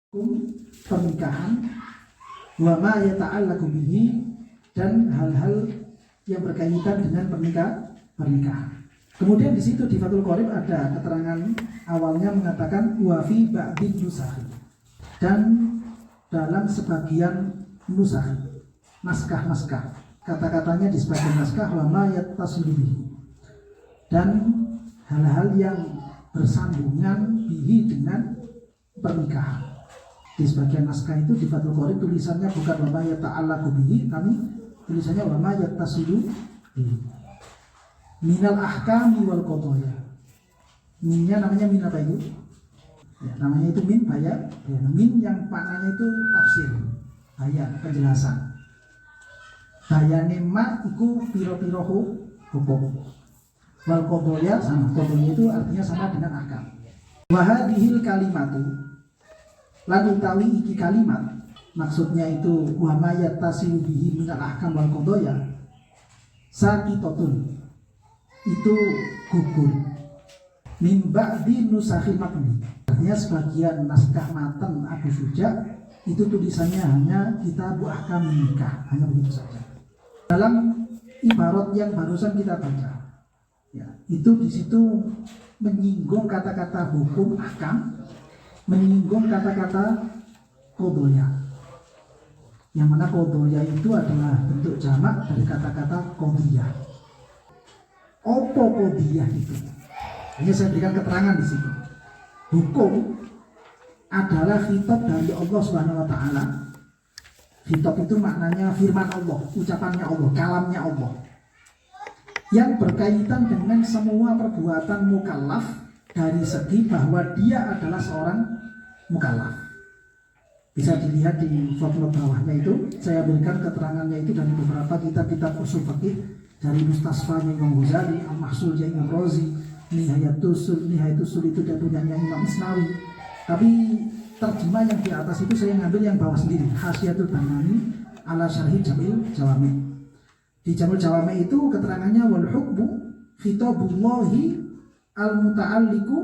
hukum pernikahan wa ma yata'allaqu bihi, dan hal-hal yang berkaitan dengan pernikahan. Kemudian di situ di Fathul Qorib ada keterangan awalnya mengatakan wa fi ba'din nusakh, dan dalam sebagian nusakh, naskah-naskah, kata-katanya di sebagian naskah wa ma yattasilu bihi, dan hal-hal yang bersambungan bihi dengan pernikahan. Di sebagian naskah itu di Fathul Qorib tulisannya bukan wa ma yata'allaqu bihi, tapi tulisannya wa ma yattasilu bihi. Minal ahkami wal qadaya. Minnya namanya min apa itu? Ya, namanya itu min bayan. Ya, min yang maknanya itu tafsir, bayan, penjelasan. Bayane ma iku piro-piro hukum. Wal qadaya sama, qadaya itu artinya sama dengan ahkam. Wa hadhil kalimatu, lalu tawi iki kalimat, maksudnya itu wa ma yattasilu bihi minal ahkam wal qadaya, saqitatun, itu gugur min ba'di nusakhil matni, artinya sebagian naskah matan Abu Syuja itu tulisannya hanya kitab ahkam nikah, hanya begitu saja. Dalam ibarat yang barusan kita baca, ya, itu di situ menyinggung kata-kata hukum ahkam, menyinggung kata-kata qadaya, yang mana qadaya itu adalah bentuk jamak dari kata-kata qadiyah. Apa qadiyah itu? Ini saya berikan keterangan di situ. Hukum adalah khitab dari Allah Subhanahu wa taala. Khitab itu maknanya firman Allah, ucapannya Allah, kalamnya Allah, yang berkaitan dengan semua perbuatan mukallaf dari segi bahwa dia adalah seorang mukallaf. Bisa dilihat di footnote bawahnya itu, saya berikan keterangannya itu dari beberapa kitab-kitab usul fikih, dari Mustasfanya Imam Ghazali, Al-Mahsulnya Imam Razi, Nihayatul Usul itu dia punya Imam Isnawi. Tapi terjemah yang di atas itu saya ngambil yang bawah sendiri, Hasyiatul Banani ala Syarhi Jamil Jawami. Di Jamil Jawami itu keterangannya wal hukmu khitabullahi al-muta'alliqu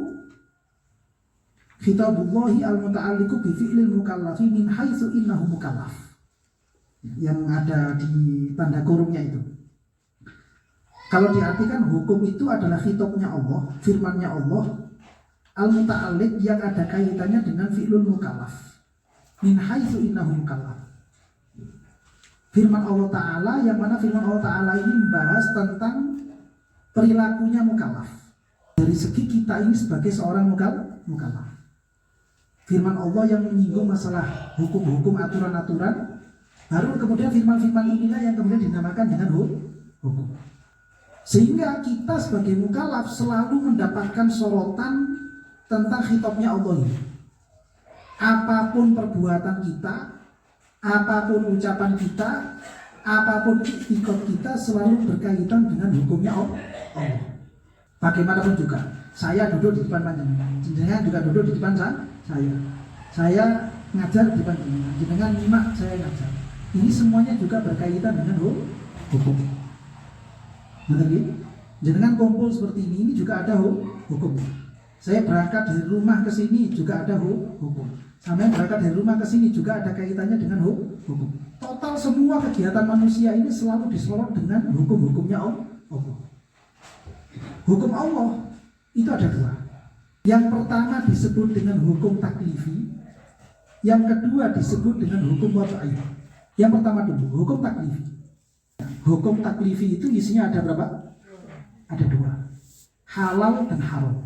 bi fi'lil mukallafi min haitsu innahu mukallaf. Yang ada di tanda kurungnya itu. Kalau diartikan hukum itu adalah khitabnya Allah, firmannya Allah, al-muta'alliq yang ada kaitannya dengan fi'lul mukallaf. Min haitsu innahu mukallaf. Firman Allah Ta'ala, yang mana firman Allah Ta'ala ini membahas tentang perilakunya mukallaf. Dari segi kita ini sebagai seorang mukallaf. Firman Allah yang menyinggung masalah hukum-hukum, aturan-aturan, baru kemudian firman-firman inilah yang kemudian dinamakan dengan hukum. Sehingga kita sebagai mukallaf selalu mendapatkan sorotan tentang khitabnya Allah ini. Apapun perbuatan kita, apapun ucapan kita, apapun iktikad kita selalu berkaitan dengan hukumnya Allah. Bagaimanapun juga, saya duduk di depan panjenengan, jenengan juga duduk di depan saya ngajar di depan jenengan nyimak saya ngajar. Ini semuanya juga berkaitan dengan hukum. Betul, jenengan kumpul seperti ini juga ada hukum. Saya berangkat dari rumah ke sini juga ada hukum. Sampai berangkat dari rumah ke sini juga ada kaitannya dengan hukum. Total semua kegiatan manusia ini selalu disorot dengan hukum-hukumnya Allah. Hukum Allah itu ada dua. Yang pertama disebut dengan hukum taklifi, yang kedua disebut dengan hukum wad'i. Yang pertama dulu hukum taklifi. Hukum taklifi itu isinya ada berapa? Ada dua, halal dan haram.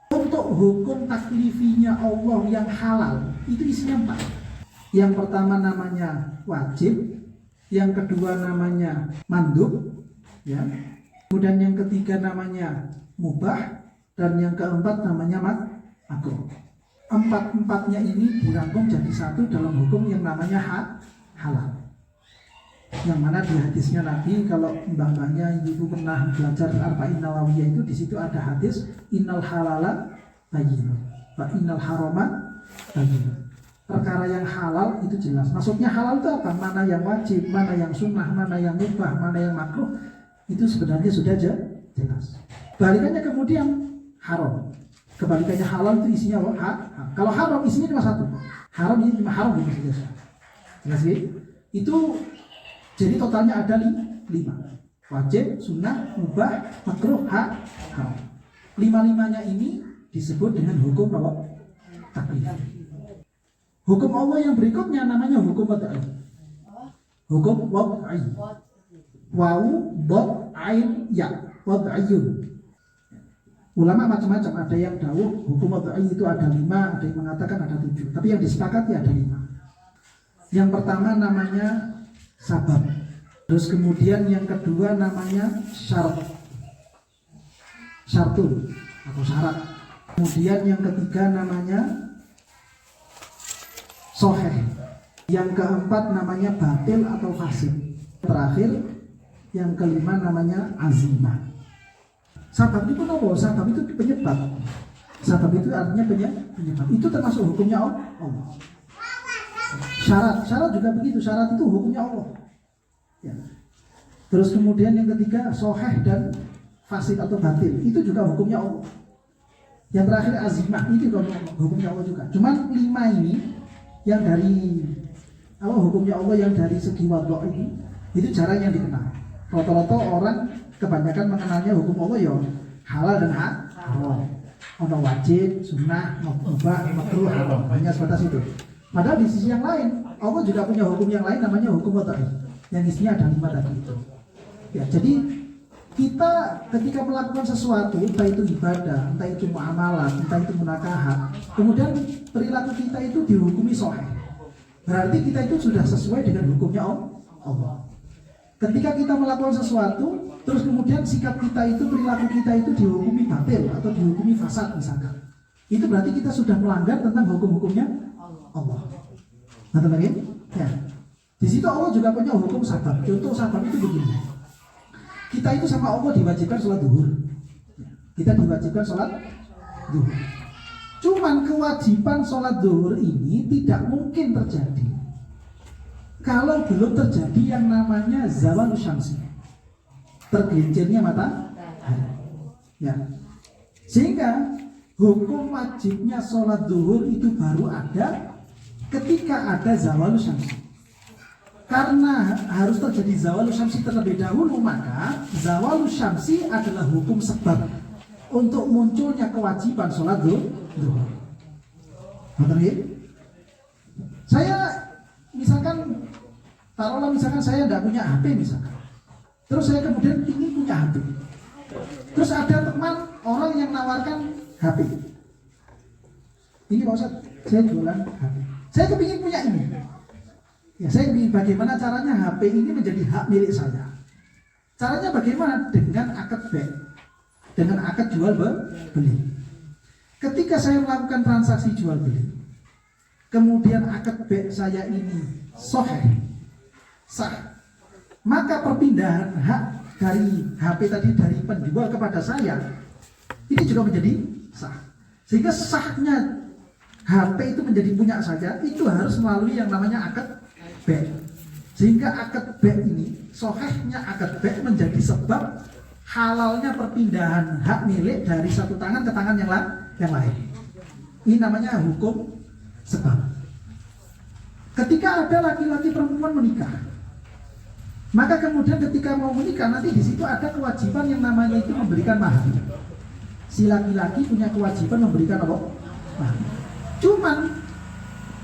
Untuk hukum taklifinya Allah yang halal itu isinya 4. Yang pertama namanya wajib, yang kedua namanya mandub, ya. Kemudian yang ketiga namanya mubah, dan yang keempat namanya makruh. Empat-empatnya ini dirangkum jadi satu dalam hukum yang namanya halal. Yang mana di hadisnya Nabi, kalau mbah-mbahnya ibu pernah belajar Arba'in Nawawiyah itu, di situ ada hadis innal halala bayyinun wa innal harama bayyinun. Perkara yang halal itu jelas. Maksudnya halal itu apa? Mana yang wajib, mana yang sunnah, mana yang mubah, mana yang makruh, itu sebenarnya sudah jelas. Balikannya kemudian haram. Kebalikannya halal itu isinya kalau haram isinya cuma satu. Haram ini cuma haram gitu saja. Jelas ya? Itu jadi totalnya ada 5. Wajib, sunnah, mubah, makruh, haram. 5-5-nya ini disebut dengan hukum apa? Taklif. Hukum Allah yang berikutnya namanya hukum wad'i. Hukum wad'i. Waw, dot, ain, ya, wad'iyun. Ulama macam-macam, ada yang dawuh hukum wad'i itu ada 5, ada yang mengatakan ada 7. Tapi yang disepakati ada 5. Yang pertama namanya sabab. Terus kemudian yang kedua namanya syarat, syartul atau syarat. Kemudian yang ketiga namanya soheh. Yang keempat namanya batil atau fasid. Terakhir yang kelima namanya azimah. Sabab itu apa? Sabab itu penyebab. Sabab itu artinya penyebab. Itu termasuk hukumnya Allah. Syarat juga begitu. Syarat itu hukumnya Allah. Ya. Terus kemudian yang ketiga soheh dan fasid atau batil, itu juga hukumnya Allah. Yang terakhir azimah, itu juga hukumnya Allah juga. Cuman 5 ini yang dari hukumnya Allah yang dari segi wadhu ini, itu jarang yang dikenal. Rata-rata orang kebanyakan mengenalnya hukum Allah ya halal dan haram. Ada wajib, sunnah, mubah, makruh, haram. Hanya sebatas itu. Padahal di sisi yang lain, Allah juga punya hukum yang lain namanya hukum wadhu. Yang isinya ada 5 tadi itu. Ya, jadi kita ketika melakukan sesuatu, entah itu ibadah, entah itu muamalah, entah itu munakahat, kemudian perilaku kita itu dihukumi sahih. Berarti kita itu sudah sesuai dengan hukumnya Allah. Ketika kita melakukan sesuatu, terus kemudian sikap kita itu, perilaku kita itu dihukumi batil atau dihukumi fasad misalkan, itu berarti kita sudah melanggar tentang hukum-hukumnya Allah. Nah teman-teman, ya. Di situ Allah juga punya hukum sabab. Contoh sabab itu begini. Kita itu sama Allah diwajibkan sholat zuhur. Kita diwajibkan sholat zuhur. Cuman kewajiban sholat zuhur ini tidak mungkin terjadi kalau belum terjadi yang namanya zawal syamsi, tergelincirnya matahari. Ya. Sehingga hukum wajibnya sholat zuhur itu baru ada ketika ada zawal syamsi. Karena harus terjadi zawalus syamsi terlebih dahulu, maka zawalus syamsi adalah hukum sebab untuk munculnya kewajiban sholat zuhur. Saya misalkan, taruhlah misalkan saya tidak punya HP misalkan, terus saya kemudian ingin punya HP, terus ada teman orang yang nawarkan HP. Ini Pak Ustaz, saya jualan HP, saya kepingin punya ini. Ya, saya ingin bagaimana caranya HP ini menjadi hak milik saya. Caranya bagaimana? Dengan akad baik, dengan akad jual beli. Ketika saya melakukan transaksi jual beli, kemudian akad baik saya ini sahih, sah, maka perpindahan hak dari HP tadi dari penjual kepada saya ini juga menjadi sah. Sehingga sahnya HP itu menjadi punya saya itu harus melalui yang namanya akad baik. Sehingga akad baik ini, sahihnya akad baik menjadi sebab halalnya perpindahan hak milik dari satu tangan ke tangan yang lain. Ini namanya hukum sebab. Ketika ada laki-laki perempuan menikah, maka kemudian ketika mau menikah nanti di situ ada kewajiban yang namanya itu memberikan mahar. Si laki-laki punya kewajiban memberikan apa? Mahar. Cuman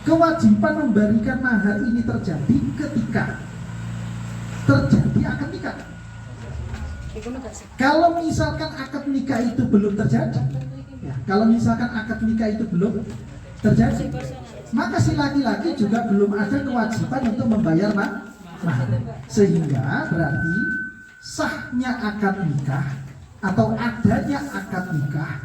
kewajiban memberikan mahar ini terjadi ketika terjadi akad nikah. Kalau misalkan akad nikah itu belum terjadi, ya, kalau misalkan akad nikah itu belum terjadi, maka si laki-laki juga belum ada kewajiban untuk membayar mahar. Sehingga berarti sahnya akad nikah atau adanya akad nikah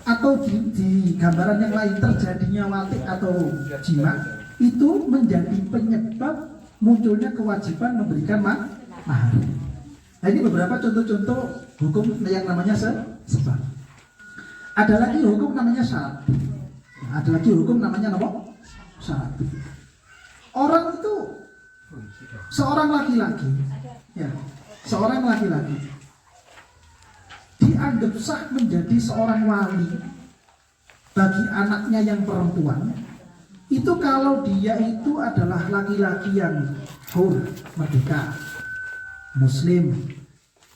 atau di gambaran yang lain terjadinya wati atau jima itu menjadi penyebab munculnya kewajiban memberikan mahar. Nah, ini beberapa contoh-contoh hukum yang namanya sebab. Ada lagi hukum namanya syarat. Ada lagi hukum namanya apa? Syarat. Orang itu seorang laki-laki, ya, seorang laki-laki dianggap sah menjadi seorang wali bagi anaknya yang perempuan itu kalau dia itu adalah laki-laki yang hur, merdeka, muslim,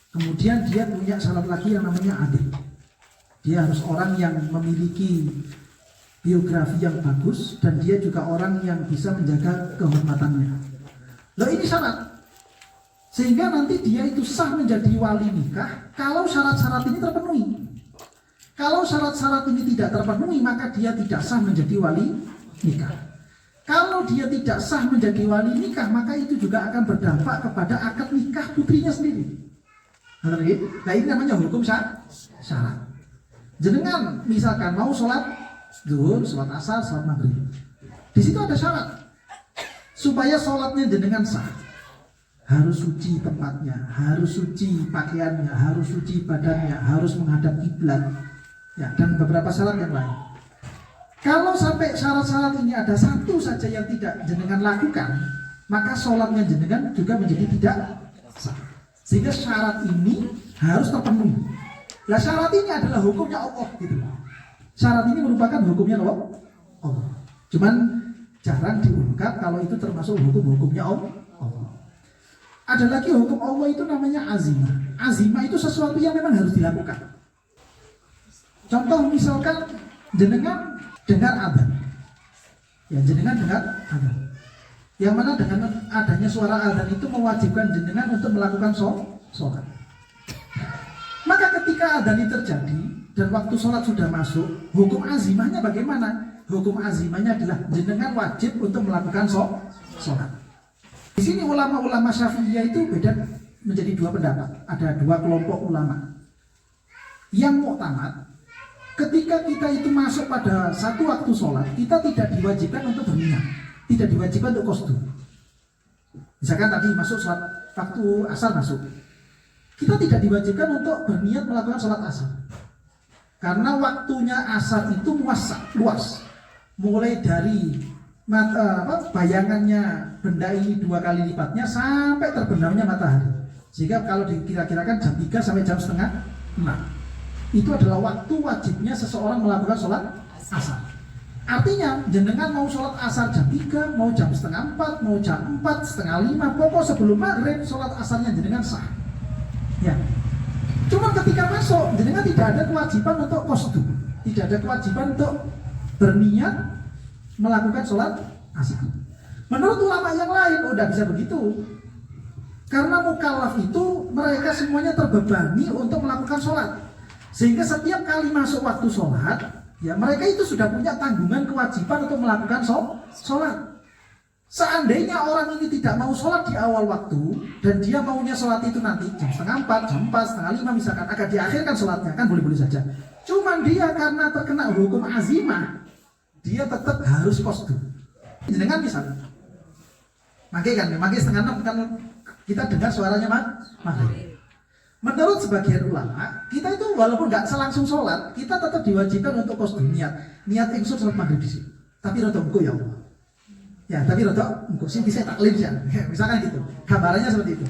kemudian dia punya syarat lagi yang namanya adil. Dia harus orang yang memiliki biografi yang bagus dan dia juga orang yang bisa menjaga kehormatannya. Loh, ini syarat. Sehingga nanti dia itu sah menjadi wali nikah kalau syarat-syarat ini terpenuhi. Kalau syarat-syarat ini tidak terpenuhi, maka dia tidak sah menjadi wali nikah. Kalau dia tidak sah menjadi wali nikah, maka itu juga akan berdampak kepada akad nikah putrinya sendiri. Nah, ini namanya hukum syarat. Jenengan misalkan mau sholat zuhur, sholat asar, sholat maghrib. Di situ ada syarat supaya sholatnya jenengan sah. Harus suci tempatnya, harus suci pakaiannya, harus suci badannya, harus menghadap kiblat, ya, dan beberapa syarat yang lain. Kalau sampai syarat-syarat ini ada satu saja yang tidak jenengan lakukan, maka sholatnya jenengan juga menjadi tidak sah. Sehingga syarat ini harus terpenuhi. Nah, syarat ini adalah hukumnya Allah gitu. Syarat ini merupakan hukumnya Allah. Cuman jarang diungkap kalau itu termasuk hukum-hukumnya Allah. Ada lagi hukum Allah itu namanya azimah. Azimah itu sesuatu yang memang harus dilakukan. Contoh misalkan jenengan dengar adzan. Ya, jenengan dengar adzan. Yang mana dengan adanya suara adzan itu mewajibkan jenengan untuk melakukan sholat. Maka ketika adzan ini terjadi dan waktu sholat sudah masuk, hukum azimahnya bagaimana? Hukum azimahnya adalah jenengan wajib untuk melakukan sholat. Di sini ulama-ulama Syafi'iyah itu beda menjadi dua pendapat. Ada dua kelompok ulama. Yang muktamad, ketika kita itu masuk pada satu waktu sholat, kita tidak diwajibkan untuk berniat, tidak diwajibkan untuk kostum. Misalkan tadi masuk sholat waktu asar masuk, kita tidak diwajibkan untuk berniat melakukan sholat asar, karena waktunya asar itu luas, mulai dari bayangannya benda ini 2 kali lipatnya sampai terbenamnya matahari. Sehingga kalau dikira-kirakan jam 3 sampai jam setengah 6, itu adalah waktu wajibnya seseorang melakukan sholat asar. Artinya jenengan mau sholat asar jam 3, mau jam setengah 4, mau jam 4, setengah 5, pokok sebelum maghrib sholat asarnya jenengan sah. Ya. Cuma ketika masuk jenengan tidak ada kewajiban untuk kostum, tidak ada kewajiban untuk berniat melakukan sholat asar. Menurut ulama yang lain, udah bisa begitu. Karena mukallaf itu mereka semuanya terbebani untuk melakukan sholat. Sehingga setiap kali masuk waktu sholat, ya mereka itu sudah punya tanggungan kewajiban untuk melakukan sholat. Seandainya orang ini tidak mau sholat di awal waktu dan dia maunya sholat itu nanti jam setengah 4, jam 4, setengah 5 misalkan, akan diakhirkan sholatnya, kan boleh-boleh saja. Cuman dia karena terkena hukum azimah, dia tetap harus kostum. Jangan misalnya Mangke setengah 6 kan kita dengar suaranya maghrib. Menurut sebagian ulama, kita itu walaupun nggak selangsung sholat, kita tetap diwajibkan untuk kostum niat ingsun sholat maghrib di sini. Tapi rada engko ya Allah. Ya, tapi rada engko sing bisa taklim ya. Misalkan gitu. Gambarannya seperti itu.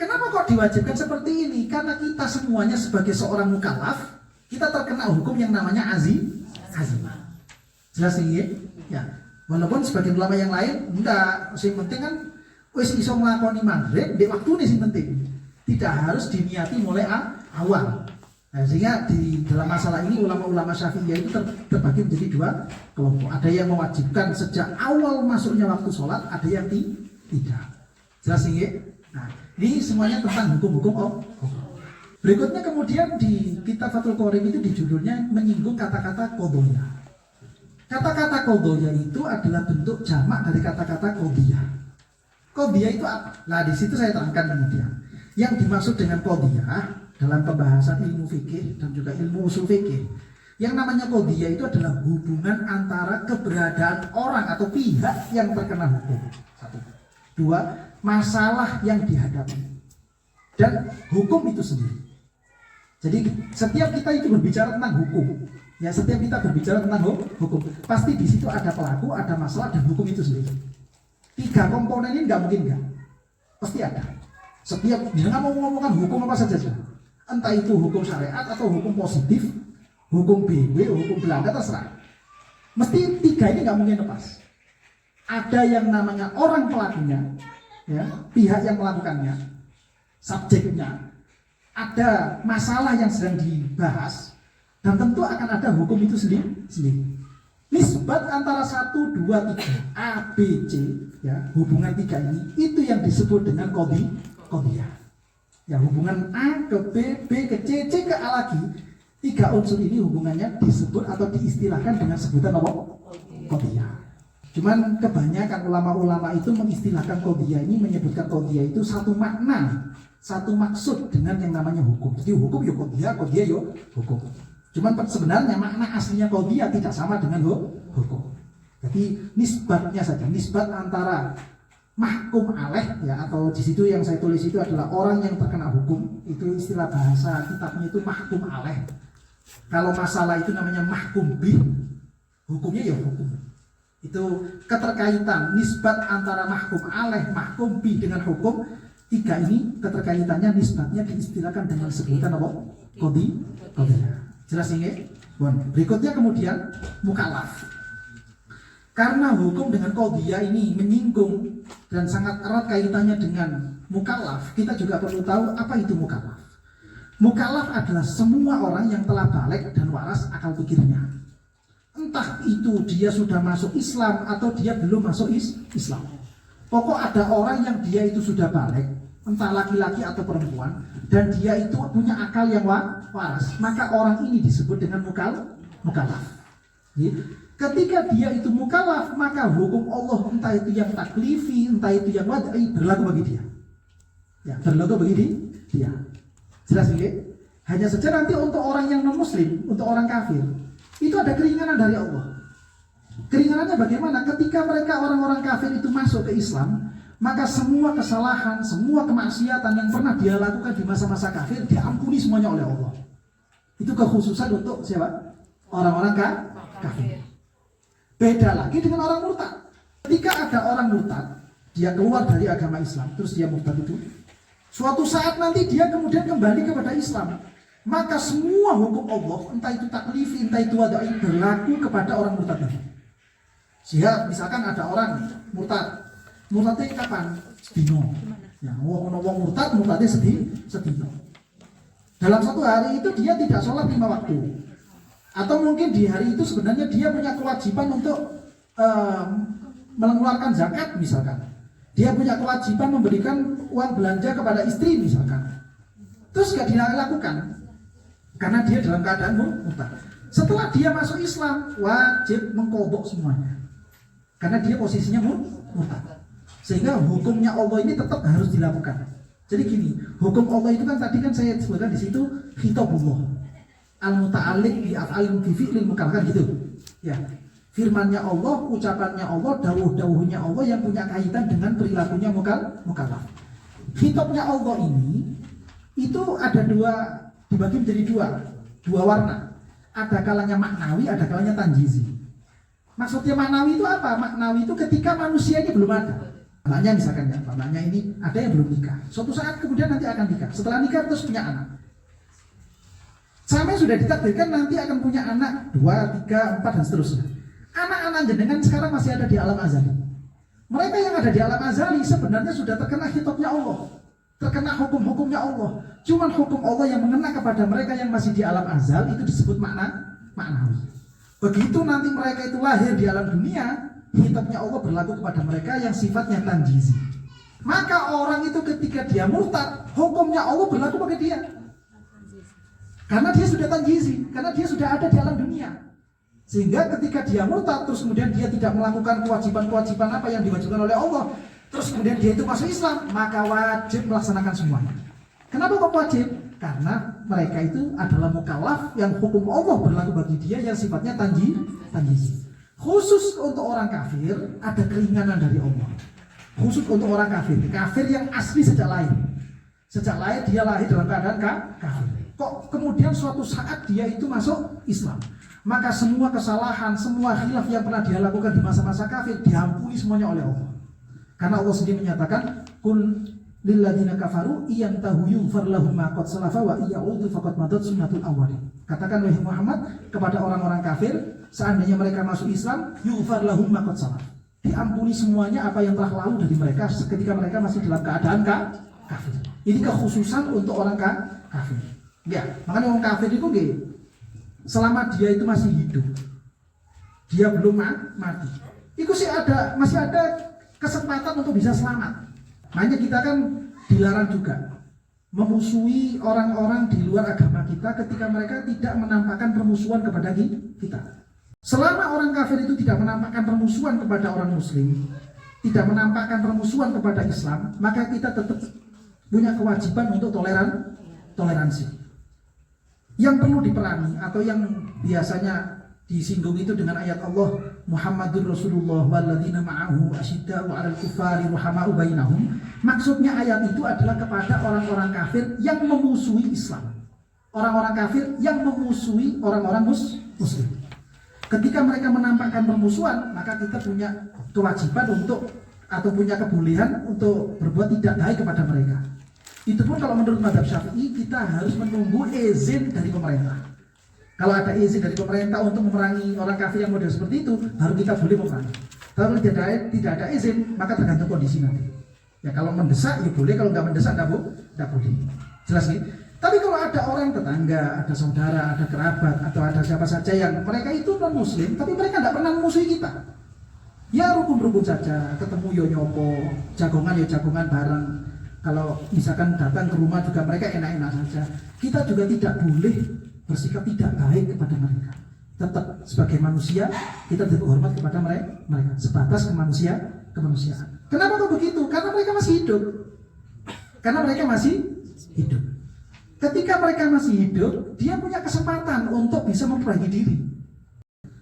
Kenapa kok diwajibkan seperti ini? Karena kita semuanya sebagai seorang mukallaf, kita terkena hukum yang namanya azimah. Jelas ini ya. Walaupun sebagian ulama yang lain enggak, sing penting kan wis iso nglakoni maghrib di waktu ini sing penting. Tidak harus diniati mulai awal. Nah, sehingga di dalam masalah ini ulama-ulama Syafi'iyah itu terbagi menjadi dua kelompok. Ada yang mewajibkan sejak awal masuknya waktu sholat, ada yang tidak. Jelas ini? Nah, ini semuanya tentang hukum-hukum Berikutnya kemudian di kitab Fathul Qorib itu di judulnya menyinggung kata-kata qadhiyah. Kata-kata qadhiyah itu adalah bentuk jamak dari kata-kata qadhiyah. Qadhiyah itu apa? Nah, di situ saya terangkan kemudian. Yang dimaksud dengan qadhiyah dalam pembahasan ilmu fikih dan juga ilmu usul fikih, yang namanya qadhiyah itu adalah hubungan antara keberadaan orang atau pihak yang terkena hukum. 1. 2. Masalah yang dihadapi dan hukum itu sendiri. Jadi setiap kita itu berbicara tentang hukum. Ya, setiap kita berbicara tentang hukum, pasti di situ ada pelaku, ada masalah, dan hukum itu sendiri. 3 komponen ini nggak mungkin nggak, pasti ada. Setiap jangan mau ngomongkan hukum apa saja, entah itu hukum syariat atau hukum positif, hukum BW, hukum Belanda, terserah. Mesti 3 ini nggak mungkin lepas. Ada yang namanya orang pelakunya, ya, pihak yang melakukannya, subjeknya. Ada masalah yang sedang dibahas, dan tentu akan ada hukum itu sendiri. Nisbat antara 1, 2, 3, A, B, C, ya, hubungan 3 ini, itu yang disebut dengan qadhiyah. Ya, hubungan A ke B, B ke C, C ke A lagi. 3 unsur ini hubungannya disebut atau diistilahkan dengan sebutan apa? Qadhiyah. Cuman kebanyakan ulama-ulama itu mengistilahkan qadhiyah ini, menyebutkan qadhiyah itu satu makna, satu maksud dengan yang namanya hukum. Jadi hukum ya qadhiyah ya hukum. Cuman sebenarnya makna aslinya qadhiyah tidak sama dengan hukum. Jadi nisbatnya saja, nisbat antara mahkum alaih, ya, atau di situ yang saya tulis itu adalah orang yang terkena hukum, itu istilah bahasa kitabnya itu mahkum alaih. Kalau masalah itu namanya mahkum bih, hukumnya ya hukum. Itu keterkaitan nisbat antara mahkum alaih, mahkum bih dengan hukum. 3 ini keterkaitannya nisbatnya diistilahkan dengan sebutan apa? Qadhiyah. Jelas ini? Berikutnya kemudian mukallaf. Karena hukum dengan qadhiyah ini menyinggung dan sangat erat kaitannya dengan mukallaf, kita juga perlu tahu apa itu mukallaf. Mukallaf adalah semua orang yang telah balik dan waras akal pikirnya. Entah itu dia sudah masuk Islam atau dia belum masuk Islam. Pokok ada orang yang dia itu sudah balik, entah laki-laki atau perempuan, dan dia itu punya akal yang waras, maka orang ini disebut dengan mukallaf. Ketika dia itu mukallaf, maka hukum Allah, entah itu yang taklifi, entah itu yang wad'i, berlaku bagi dia. Ya, berlaku bagi dia. Jelas ini? Hanya saja nanti untuk orang yang non muslim, untuk orang kafir, itu ada keringanan dari Allah. Keringanannya bagaimana? Ketika mereka orang-orang kafir itu masuk ke Islam, maka semua kesalahan, semua kemaksiatan yang pernah dia lakukan di masa-masa kafir diampuni semuanya oleh Allah. Itu kekhususan untuk siapa? Orang-orang kafir. Beda lagi dengan orang murtad. Ketika ada orang murtad, dia keluar dari agama Islam, terus dia murtad itu, suatu saat nanti dia kemudian kembali kepada Islam, maka semua hukum Allah, entah itu taklifi, entah itu wad'i, berlaku kepada orang murtad itu. Sehingga misalkan ada orang murtadnya kapan? Sedino. Ya, wong murtadnya sedino. Dalam satu hari itu dia tidak sholat 5 waktu. Atau mungkin di hari itu sebenarnya dia punya kewajiban untuk mengeluarkan zakat misalkan. Dia punya kewajiban memberikan uang belanja kepada istri misalkan. Terus gak dilakukan karena dia dalam keadaan murtad. Setelah dia masuk Islam, wajib mengqadha semuanya. Karena dia posisinya murtad. Sehingga hukumnya Allah ini tetap harus dilakukan. Jadi gini, hukum Allah itu kan tadi kan saya sebutkan di situ khitabullah. Al-muta'alliq bi af'alin bi fi'lil mukallaf gitu. Ya. Firman-Nya Allah, ucapannya Allah, dawuh-dawuhnya Allah yang punya kaitan dengan perilakunya mukallaf. Khitabnya Allah ini itu ada dibagi menjadi dua warna. Ada kalanya maknawi, ada kalanya tanjizi. Maksudnya maknawi itu apa? Maknawi itu ketika manusia ini belum ada. Maknanya misalkan ya, maknanya ini ada yang belum nikah. Suatu saat kemudian nanti akan nikah. Setelah nikah terus punya anak. Sampai sudah ditakdirkan nanti akan punya anak 2, 3, 4 dan seterusnya. Anak-anak jenengan sekarang masih ada di alam azali. Mereka yang ada di alam azali sebenarnya sudah terkena khitabnya Allah, terkena hukum-hukumnya Allah. Cuman hukum Allah yang mengena kepada mereka yang masih di alam azal itu disebut maknawi. Begitu nanti mereka itu lahir di alam dunia, khitabnya Allah berlaku kepada mereka yang sifatnya tanjizi. Maka orang itu ketika dia murtad, hukumnya Allah berlaku bagi dia. Karena dia sudah tanjizi, karena dia sudah ada di alam dunia. Sehingga ketika dia murtad, terus kemudian dia tidak melakukan kewajiban-kewajiban apa yang diwajibkan oleh Allah, terus kemudian dia itu masuk Islam, maka wajib melaksanakan semuanya. Kenapa kok wajib? Karena mereka itu adalah mukallaf yang hukum Allah berlaku bagi dia yang sifatnya tanjizi. Khusus untuk orang kafir ada keringanan dari Allah. Khusus untuk orang kafir yang asli sejak lahir. Sejak lahir dia lahir dalam keadaan kafir. Kok kemudian suatu saat dia itu masuk Islam, maka semua kesalahan, semua khilaf yang pernah dia lakukan di masa-masa kafir diampuni semuanya oleh Allah. Karena Allah sendiri menyatakan, "Qul lilladzina kafaru iyantahu yughfar lahum ma qad salafa wa iya'udu faqad madat sunnatul awwalin." Katakan wahai Muhammad kepada orang-orang kafir, seandainya mereka masuk Islam, yughfar lahum ma qad salafa. diampuni semuanya apa yang telah lalu dari mereka ketika mereka masih dalam keadaan kafir. Ini kekhususan untuk orang kafir. Ya, makanya orang kafir itu selama dia itu masih hidup, dia belum mati, itu masih ada kesempatan untuk bisa selamat. Makanya kita kan dilarang juga memusuhi orang-orang di luar agama kita ketika mereka tidak menampakkan permusuhan kepada kita. Selama orang kafir itu tidak menampakkan permusuhan kepada orang muslim, tidak menampakkan permusuhan kepada Islam, maka kita tetap punya kewajiban untuk toleransi. Yang perlu diperangi atau yang biasanya disinggung itu dengan ayat Allah Muhammadur Rasulullah walladzina ma'ahu asyidda'u 'alal kuffari ruhama'u bainahum. Maksudnya ayat itu adalah kepada orang-orang kafir yang memusuhi Islam. Orang-orang kafir yang memusuhi orang-orang muslim. Ketika mereka menampakkan permusuhan, maka kita punya kewajiban untuk atau punya kebolehan untuk berbuat tidak baik kepada mereka. Itu pun kalau menurut mazhab Syafi'i kita harus menunggu izin dari pemerintah. Kalau ada izin dari pemerintah untuk memerangi orang kafir yang model seperti itu, baru kita boleh memerangi. Kalau tidak ada izin, maka tergantung kondisi nanti. Ya kalau mendesak ya boleh, kalau nggak mendesak nggak boleh. Jelas nih? Tapi kalau ada orang tetangga, ada saudara, ada kerabat, atau ada siapa saja yang mereka itu non muslim, tapi mereka nggak pernah memusuhi kita. Ya rukun-rukun saja, ketemu yo nyopo, jagongan bareng. Kalau misalkan datang ke rumah juga mereka enak-enak saja. Kita juga tidak boleh bersikap tidak baik kepada mereka. Tetap sebagai manusia kita tetap hormat kepada mereka sebatas kemanusiaan. Kenapa kok begitu? Karena mereka masih hidup. Ketika mereka masih hidup, dia punya kesempatan untuk bisa memperbaiki diri.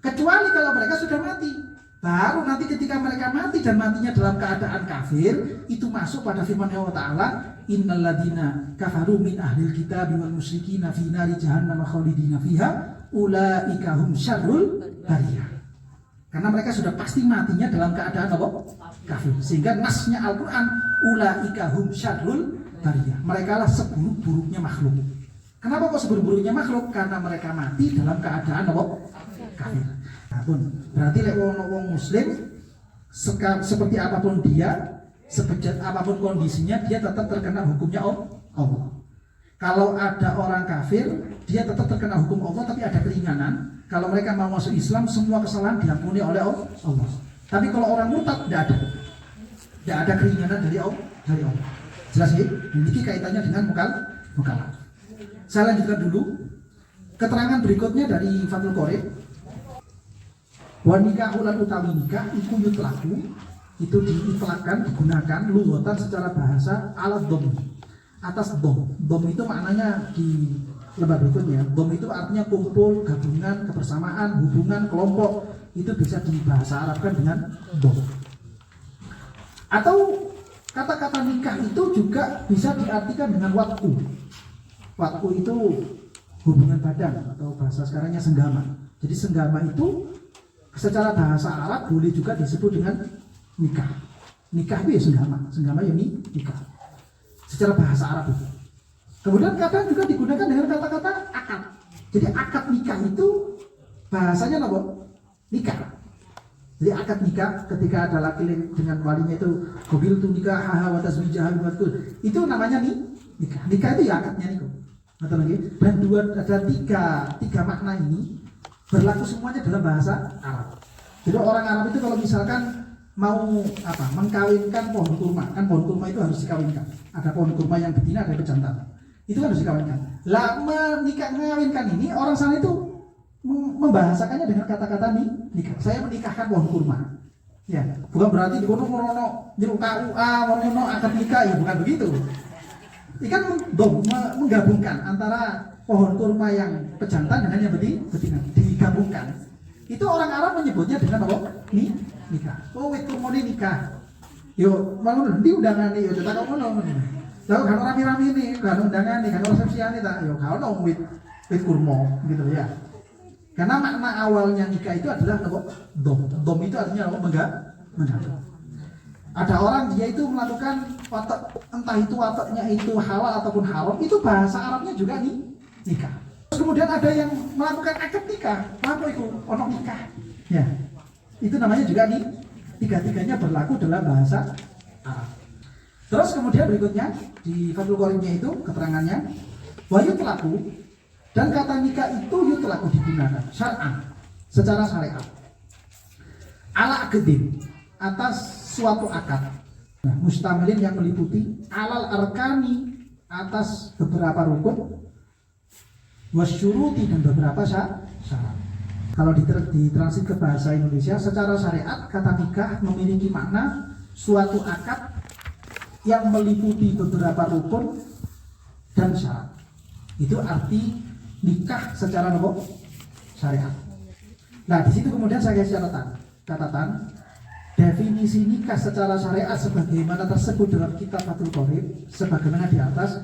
Kecuali kalau mereka sudah mati. Baru nanti ketika mereka mati dan matinya dalam keadaan kafir, itu masuk pada firman Allah Ta'ala, innal ladzina kafaru min ahlil kitabi wal musyrikina fi nari jahannam khalidina fiha ulaika hum syarrul bariyah. Karena mereka sudah pasti matinya dalam keadaan apa? Kafir. Sehingga nasnya Al-Qur'an ulaika hum syarrul bariyah. Mereka lah seburuk-buruknya makhluk. Kenapa kok seburuk-buruknya makhluk? Karena mereka mati dalam keadaan apa? Kafir. Berarti wong muslim seperti apapun dia, sebejat apapun kondisinya, dia tetap terkena hukumnya Allah. Kalau ada orang kafir, dia tetap terkena hukum Allah, tapi ada keringanan. Kalau mereka mau masuk Islam, semua kesalahan diampuni oleh Allah. Tapi kalau orang murtad, tidak ada keringanan dari Allah. Jelas ya? Ini kaitannya dengan mukallaf. Saya lanjutkan dulu. Keterangan berikutnya dari Fathul Qorib. Wa nikahul utawi nikah iku yutlaku, itu diitlakkan, digunakan lughatan secara bahasa ala dom, atas dom. Dom itu maknanya di lembar berikutnya. Dom itu artinya kumpul, gabungan, kebersamaan, hubungan, kelompok. Itu bisa dibahasa Arabkan dengan dom. Atau kata-kata nikah itu juga bisa diartikan dengan watku. Watku itu hubungan badan atau bahasa sekarangnya senggama. Jadi senggama itu secara bahasa Arab boleh juga disebut dengan nikah. Nikah itu ya senggama ya nikah. Secara bahasa Arab itu. Kemudian kadang juga digunakan dengan kata-kata akad. Jadi akad nikah itu bahasanya apa? Nikah. Jadi akad nikah ketika ada laki dengan walinya itu qabil tu nikah haha wa tazwijah itu namanya nikah. Nikah itu ya akadnya niku. Atau lagi dan ada tiga makna ini berlaku semuanya dalam bahasa Arab. Jadi orang Arab itu kalau misalkan mau mengkawinkan pohon kurma, kan pohon kurma itu harus dikawinkan. Ada pohon kurma yang betina, ada yang bejantan. Itu harus dikawinkan. Lah mengawinkan ini orang sana itu membahasakannya dengan kata-kata nikah. Saya menikahkan pohon kurma. Ya, bukan berarti di kono nyuruh KUA, mono akad nikah, ya bukan begitu. Ini kan menggabungkan antara pohon kurma yang pejantan dengan yang betina digabungkan. Itu orang Arab menyebutnya dengan apa? Nikah. Oh, wit kurma ini nikah. Yo, malu nanti undangan nih, yo cetak kamu nong. Lalu kalau rame-rame ini, kalau undangan nih, kalau resepsian nih, yo kalau wit kurma gitu ya. Karena makna awalnya nikah itu adalah apa? Dom itu artinya apa? Menggabung. Ada orang dia itu melakukan entah itu wataknya itu halal ataupun haram, itu bahasa Arabnya juga nikah. Terus kemudian ada yang melakukan akad nikah, apa itu? Ono nikah. Ya. Itu namanya juga tiga-tiganya berlaku dalam bahasa Arab. Terus kemudian berikutnya di Fathul Qoribnya itu keterangannya wa yutlaqu, dan kata nikah itu yutlaqu digunakan syar'an secara syariat ala aqdin, atas suatu akad, nah, mustamilin yang meliputi alal arkani, atas beberapa rukun, wasyuruti, dan beberapa syarat. Kalau ditranslate ke bahasa Indonesia secara syariat, kata nikah memiliki makna suatu akad yang meliputi beberapa rukun dan syarat. Itu arti nikah secara syariat. Nah, di situ kemudian saya kasih catatan definisi nikah secara syariat sebagaimana tersebut dalam kitab Fathul Qorib sebagaimana di atas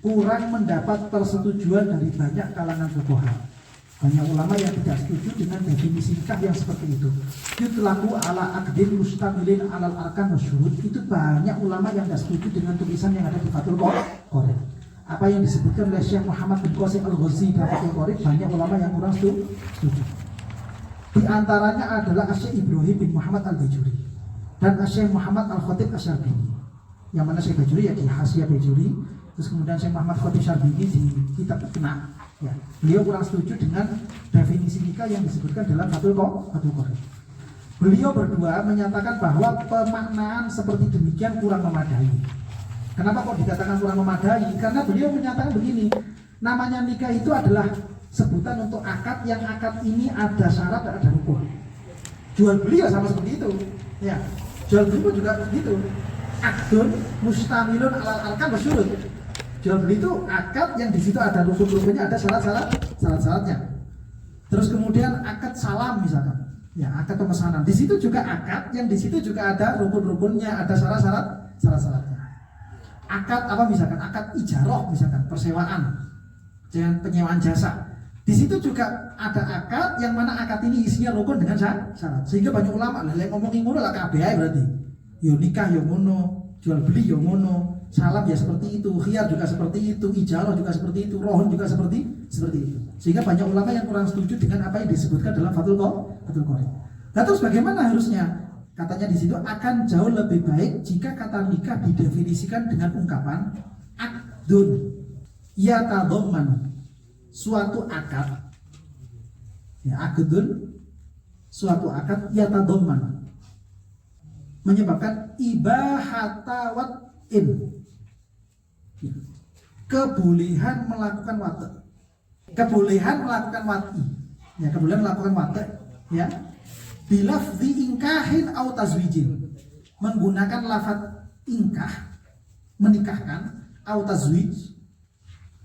kurang mendapat persetujuan dari banyak kalangan fuqaha. Banyak ulama yang tidak setuju dengan definisi nikah yang seperti itu. Yutlaqu ala aqdin mustamilin alal arkan wasyurut. Itu banyak ulama yang tidak setuju dengan tulisan yang ada di Fathul Qorib. Apa yang disebutkan oleh Syekh Muhammad bin Qasim Al-Ghazi dalam Fathul Qorib, banyak ulama yang kurang setuju. Di antaranya adalah Syekh Ibrahim bin Muhammad Al-Bajuri dan Syekh Muhammad Al-Khatib Asy-Syarbini. Yang mana Syekh Bajuri ya di Hasyiah Bajuri, terus kemudian Syekh Muhammad Khatib Syarbini di kitab Iqna. Ya, beliau kurang setuju dengan definisi nikah yang disebutkan dalam Fathul Qorib. Beliau berdua menyatakan bahwa pemaknaan seperti demikian kurang memadai. Kenapa kok dikatakan kurang memadai? Karena beliau menyatakan begini, namanya nikah itu adalah sebutan untuk akad yang akad ini ada syarat dan ada rukun. Jual beli sama seperti itu. Ya, jual beli pun juga begitu. Akdun mustamilun alal arkan wasyurut. Jual beli itu akad yang di situ ada rukun-rukunnya, ada syarat-syaratnya. Terus kemudian akad salam misalkan, ya akad pemesanan. Di situ juga akad yang di situ juga ada rukun-rukunnya, ada syarat-syaratnya. Akad apa misalkan? Akad ijarah misalkan, persewaan, dengan penyewaan jasa. Di situ juga ada akad yang mana akad ini isinya rukun dengan syarat. Sehingga banyak ulama lah yang ngomongin ngono lah KBI berarti. Yo nikah yo ngono, jual beli yo ngono, salam ya seperti itu, khiyar juga seperti itu, ijarah juga seperti itu, rohon juga seperti itu. Sehingga banyak ulama yang kurang setuju dengan apa yang disebutkan dalam Fathul Qorib. Nah, terus bagaimana harusnya? Katanya di situ akan jauh lebih baik jika kata nikah didefinisikan dengan ungkapan akdun yatadhamman, suatu akad, ya akdun, suatu akad yatadhamman, menyebabkan ibahata wat'in, kebolehan melakukan wate, kebolehan melakukan wat'i, ya kebolehan melakukan wate, ya bilafzi ingkahin au tazwijin, menggunakan lafaz ingkah, menikahkan, au tazwij,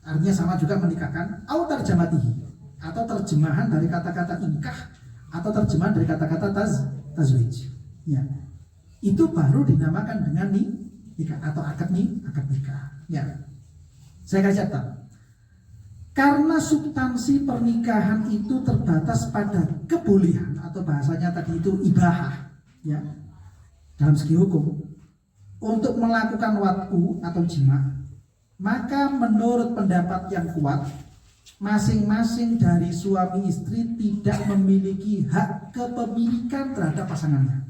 artinya sama juga menikahkan, au tarjamatihi, atau terjemahan dari kata-kata ingkah atau terjemahan dari kata-kata tazwij, ya itu baru dinamakan dengan nikah atau akad nikah. Ya, saya kasih catatan. Karena substansi pernikahan itu terbatas pada kebolehan atau bahasanya tadi itu ibahah, ya dalam segi hukum untuk melakukan wat'u atau jima, maka menurut pendapat yang kuat, masing-masing dari suami istri tidak memiliki hak kepemilikan terhadap pasangannya.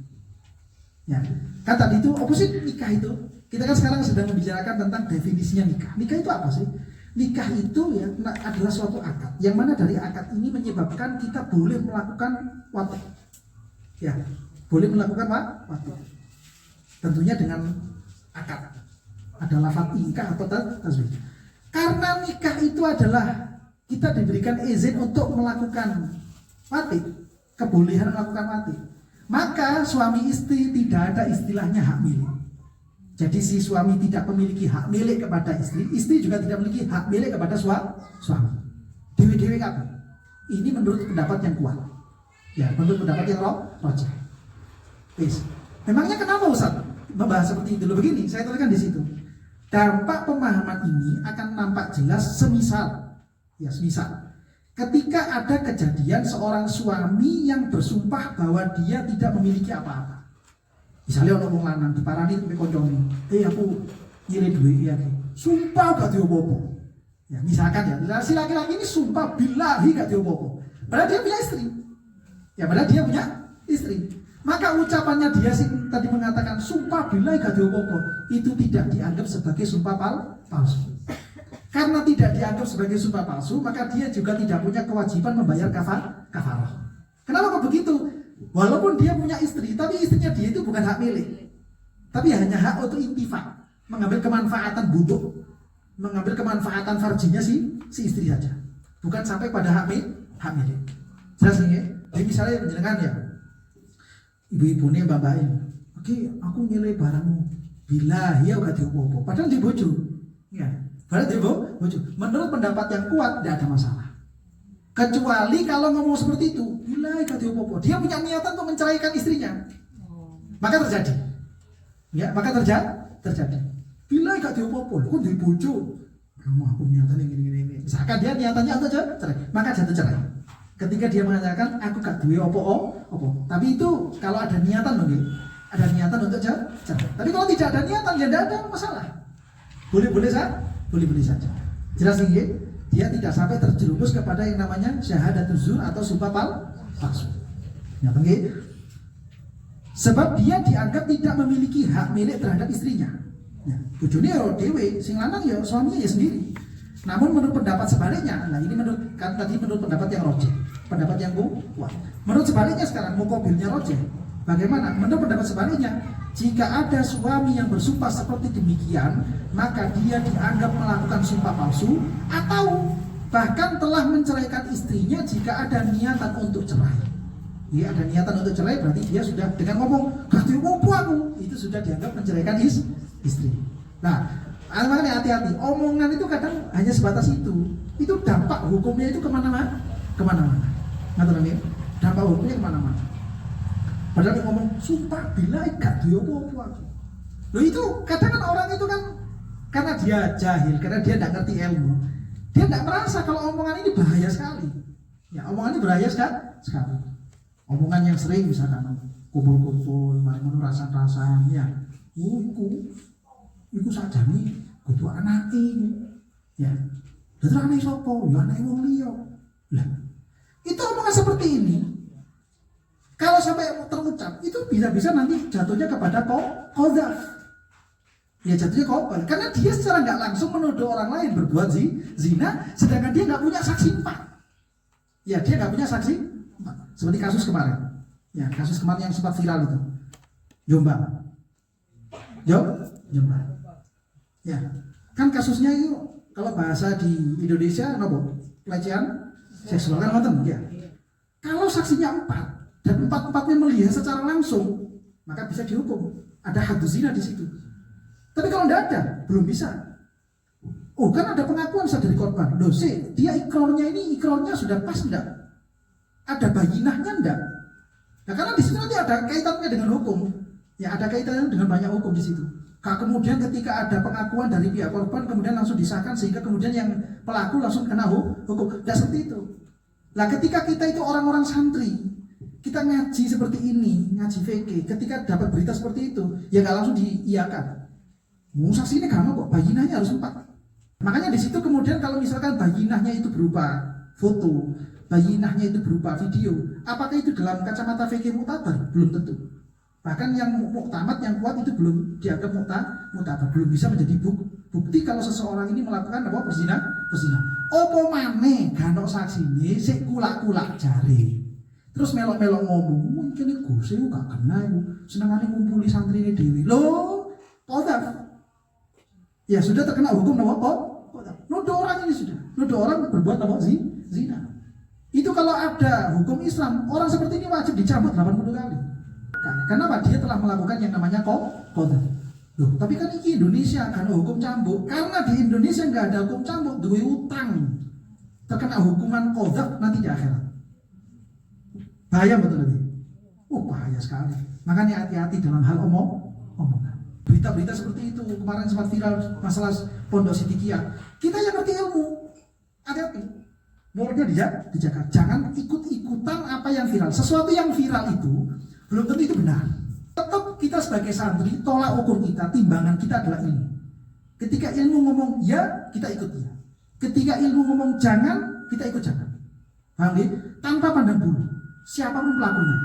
Ya, kan tadi itu opposite nikah itu. Kita kan sekarang sedang membicarakan tentang definisinya nikah. Nikah itu apa sih? Nikah itu ya adalah suatu akad yang mana dari akad ini menyebabkan kita boleh melakukan wati. Ya, boleh melakukan wati. Tentunya dengan akad. Ada lafaz ingkah atau tazwij. Karena nikah itu adalah kita diberikan izin untuk melakukan wati, kebolehan melakukan wati. Maka suami istri tidak ada istilahnya hak milik. Jadi si suami tidak memiliki hak milik kepada istri, istri juga tidak memiliki hak milik kepada suami. Dewi-dewi kabeh. Ini menurut pendapat yang kuat. Ya, menurut pendapat yang rajih. Memangnya kenapa Ustaz membahas seperti itu? Loh begini, saya tuliskan di situ. Dampak pemahaman ini akan nampak jelas semisal ketika ada kejadian seorang suami yang bersumpah bahwa dia tidak memiliki apa-apa. Misalnya orang wong lanang diparani sampai koncone, aku nyiri duit ya, sumpah gak diopo-opo. Ya, misalkan ya, si laki-laki ini sumpah billahi gak diopo-opo. Padahal dia punya istri. Ya, padahal dia punya istri. Maka ucapannya dia sing tadi mengatakan sumpah billahi gak diopo-opo, itu tidak dianggap sebagai sumpah palsu. Karena tidak dianggap sebagai sumpah palsu, maka dia juga tidak punya kewajiban membayar kafarah. Kenapa kok begitu? Walaupun dia punya istri, tapi istrinya dia itu bukan hak milik, tapi hanya hak untuk intifak, mengambil kemanfaatan buduk, mengambil kemanfaatan farjinya si istri saja, bukan sampai pada hak milik. Jelas nih ya? Jadi misalnya penjenengan ya, ibu-ibu nih babain, oke, aku nilai barangmu, bila ya gak diopo-opo, padahal di bojo, ya, padahal di bojo. Menurut pendapat yang kuat tidak ada masalah, kecuali kalau ngomong seperti itu, bila gak diopo-opo, dia punya niatan untuk menceraikan istrinya, maka terjadi, ya, maka terjadi. Bila gak diopo-opo, kok di bojo, kamu aku niatan ini. Misalkan dia niatannya untuk cerai, maka jatuh cerai. Ketika dia mengatakan aku gak duwe opo, tapi itu kalau ada niatan mungkin, ada niatan untuk cerai. Tapi kalau tidak ada niatan, ya tidak ada masalah. Boleh saja. Jelas nih, dia tidak sampai terjerumus kepada yang namanya syahadatuz zur atau sumpah palsu. Ya, sebab dia dianggap tidak memiliki hak milik terhadap istrinya. Ya, bojone ya dhewe, sing lanang ya suaminya ya sendiri. Namun menurut pendapat sebaliknya, nah ini menurut pendapat yang rojih, pendapat yang kuat. Menurut sebaliknya sekarang muqabilnya rojih. Bagaimana? Menurut pendapat sebaliknya, jika ada suami yang bersumpah seperti demikian, maka dia dianggap melakukan sumpah palsu atau bahkan telah menceraikan istrinya jika ada niatan untuk cerai. Dia ada niatan untuk cerai, berarti dia sudah dengan ngomong gak diopo aku, itu sudah dianggap menceraikan istri. Nah, makanya hati-hati, omongan itu kadang hanya sebatas itu dampak hukumnya itu kemana-mana. Ngerti? Dampak hukumnya kemana-mana. Padahal ngomong sumpah bila gak diopo-opo aku. Loh itu kadang kan orang itu kan karena dia jahil, karena dia tidak ngerti ilmu, dia tidak merasa kalau omongan ini bahaya sekali. Ya, omongan ini bahaya sekali. Omongan yang sering misalkan kumpul-kumpul, mari rasan-rasan, ya, iku sajane kudu anake. Ya. Terus anake sapa? Ya anake wong liya. Lah, itu omongan seperti ini kalau sampai terucap, itu bisa-bisa nanti jatuhnya kepada qadzaf. Ya jatuhnya qadzaf. Karena dia secara nggak langsung menuduh orang lain berbuat zina, sedangkan dia nggak punya saksi empat. Ya, dia nggak punya saksi empat. Seperti kasus kemarin. Ya, kasus kemarin yang sempat viral itu. Jombang. Ya, kan kasusnya itu kalau bahasa di Indonesia nopo pelecehan seksual kan ngoten ya. Kalau saksinya 4 dan 4-4-nya melihat secara langsung, maka bisa dihukum. Ada hadus zina di situ. Tapi kalau tidak ada, belum bisa. Oh, kan ada pengakuan dari korban. Loh, dia ikrarnya sudah pas enggak? Ada bayinahnya enggak? Nah, karena di situ nanti ada kaitannya dengan hukum. Ya, ada kaitannya dengan banyak hukum di situ. Kemudian ketika ada pengakuan dari pihak korban, kemudian langsung disahkan sehingga kemudian yang pelaku langsung kena hukum. Tidak seperti itu. Nah, ketika kita itu orang-orang santri, kita ngaji seperti ini, ngaji fikih, ketika dapat berita seperti itu, ya nggak langsung diiyakan. Saksi ini kamu kok bayinahnya harus 4. Makanya di situ kemudian kalau misalkan bayinahnya itu berupa foto, bayinahnya itu berupa video, apakah itu dalam kacamata fikih mu'tabar? Belum tentu. Bahkan yang muktamad yang kuat itu belum dianggap muktabar, belum bisa menjadi bukti kalau seseorang ini melakukan apa perzina. Opo maneh gano saksine sik kulak-kulak jari. Terus melok-melok ngomong, mungkin iku sih gak kena iku. Senengane ngumpuli santrine dhewe. Loh, qadzaf. Ya sudah terkena hukum apa? Qadzaf. Nuduh orang ini sudah. Nuduh orang berbuat apa sih? Zina. Itu kalau ada hukum Islam, orang seperti ini wajib dicambuk 80 kali. Kenapa? Dia telah melakukan yang namanya qadzaf. Loh, tapi kan ini Indonesia kan hukum cambuk. Karena di Indonesia nggak ada hukum cambuk, duwe utang. Terkena hukuman qadzaf nanti di akhirat. Bahaya betul nanti. Bahaya sekali. Makanya hati-hati dalam hal omongan. Berita-berita seperti itu kemarin sempat viral masalah Pondok Sidikiyah. Kita yang ngerti ilmu, hati-hati. Mulutnya dijaga. Jangan ikut-ikutan apa yang viral. Sesuatu yang viral itu belum tentu itu benar. Tetap kita sebagai santri, tolak ukur kita, timbangan kita adalah ilmu. Ketika ilmu ngomong ya, kita ikut ya. Ketika ilmu ngomong jangan, kita ikut jangan. Paham ya? Tanpa pandang bulu, siapapun pelakunya.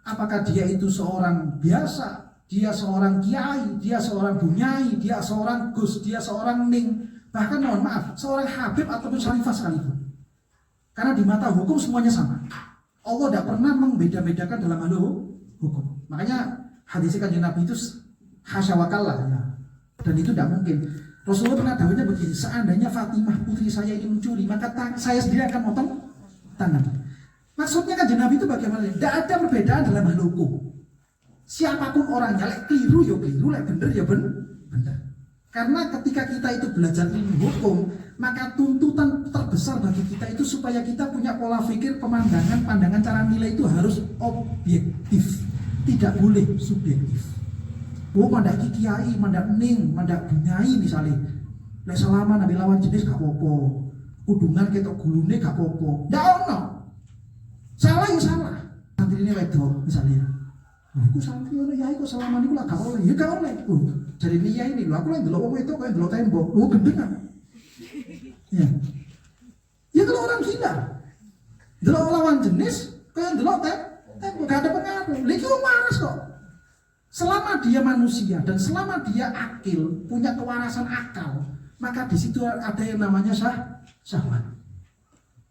Apakah dia itu seorang biasa, dia seorang kiai, dia seorang bunyai, dia seorang gus, dia seorang ning, bahkan mohon maaf, seorang habib ataupun syarifah sekalipun. Karena di mata hukum semuanya sama. Allah tidak pernah membeda-bedakan dalam hal hukum. Makanya hadis kanjeng Nabi itu hasyawakallah ya. Dan itu tidak mungkin. Rasulullah pernah dawuhnya begini, seandainya Fatimah putri saya ini mencuri, maka saya sendiri akan potong tangan. Maksudnya kanjeng Nabi itu bagaimana? Tidak ada perbedaan dalam hal hukum. Siapapun orangnya, lek keliru ya keliru, lek bener ya bener. Karena ketika kita itu belajar ilmu hukum, maka tuntutan terbesar bagi kita itu supaya kita punya pola pikir, pandangan cara nilai itu harus objektif, tidak boleh subjektif. Oh, mandak kiai, mandak ning, mandak bunyai misalnya. Lek selama nabi lawan jenis gak popo, kudungan ketok gulune gak popo. Ndak ono. Salah ya salah. Santri ini wedok misalnya. Aku santri ono yai kok selama niku lah gak oleh. Ya gak oleh. Jadi ini yai ini lho, aku lagi ndelok wong itu kok ndelok tembok. Oh, gendengan. Ya. Ya kalau orang gila. Ndelok lawan jenis kayak ndelok tembok gak ada pengaruh. Lha iki wong waras kok. Selama dia manusia dan selama dia akil, punya kewarasan akal, maka di situ ada yang namanya syahwat.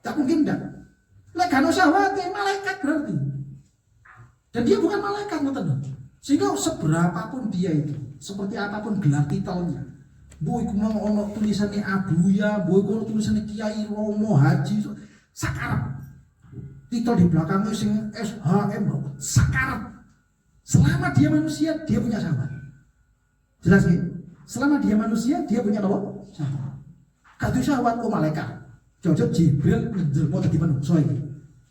Tak mungkin enggak. Lek gak ono syahwat, malaikat berarti. Dan dia bukan malaikat, ngoten. Sehingga seberapapun dia itu, seperti apapun gelar titelnya, boy ku mau ono tulisannya Abuya, boy ku ono tulisannya Kiai Romo Haji, sakarep. Titel di belakangnya sing SHM, sakarep. Selama dia manusia, dia punya syahwat. Jelas ya? Selama dia manusia, dia punya apa? Syahwat. Katu syahwat kok malaikat. Cocok Jibril njelmo dadi manungsa iki.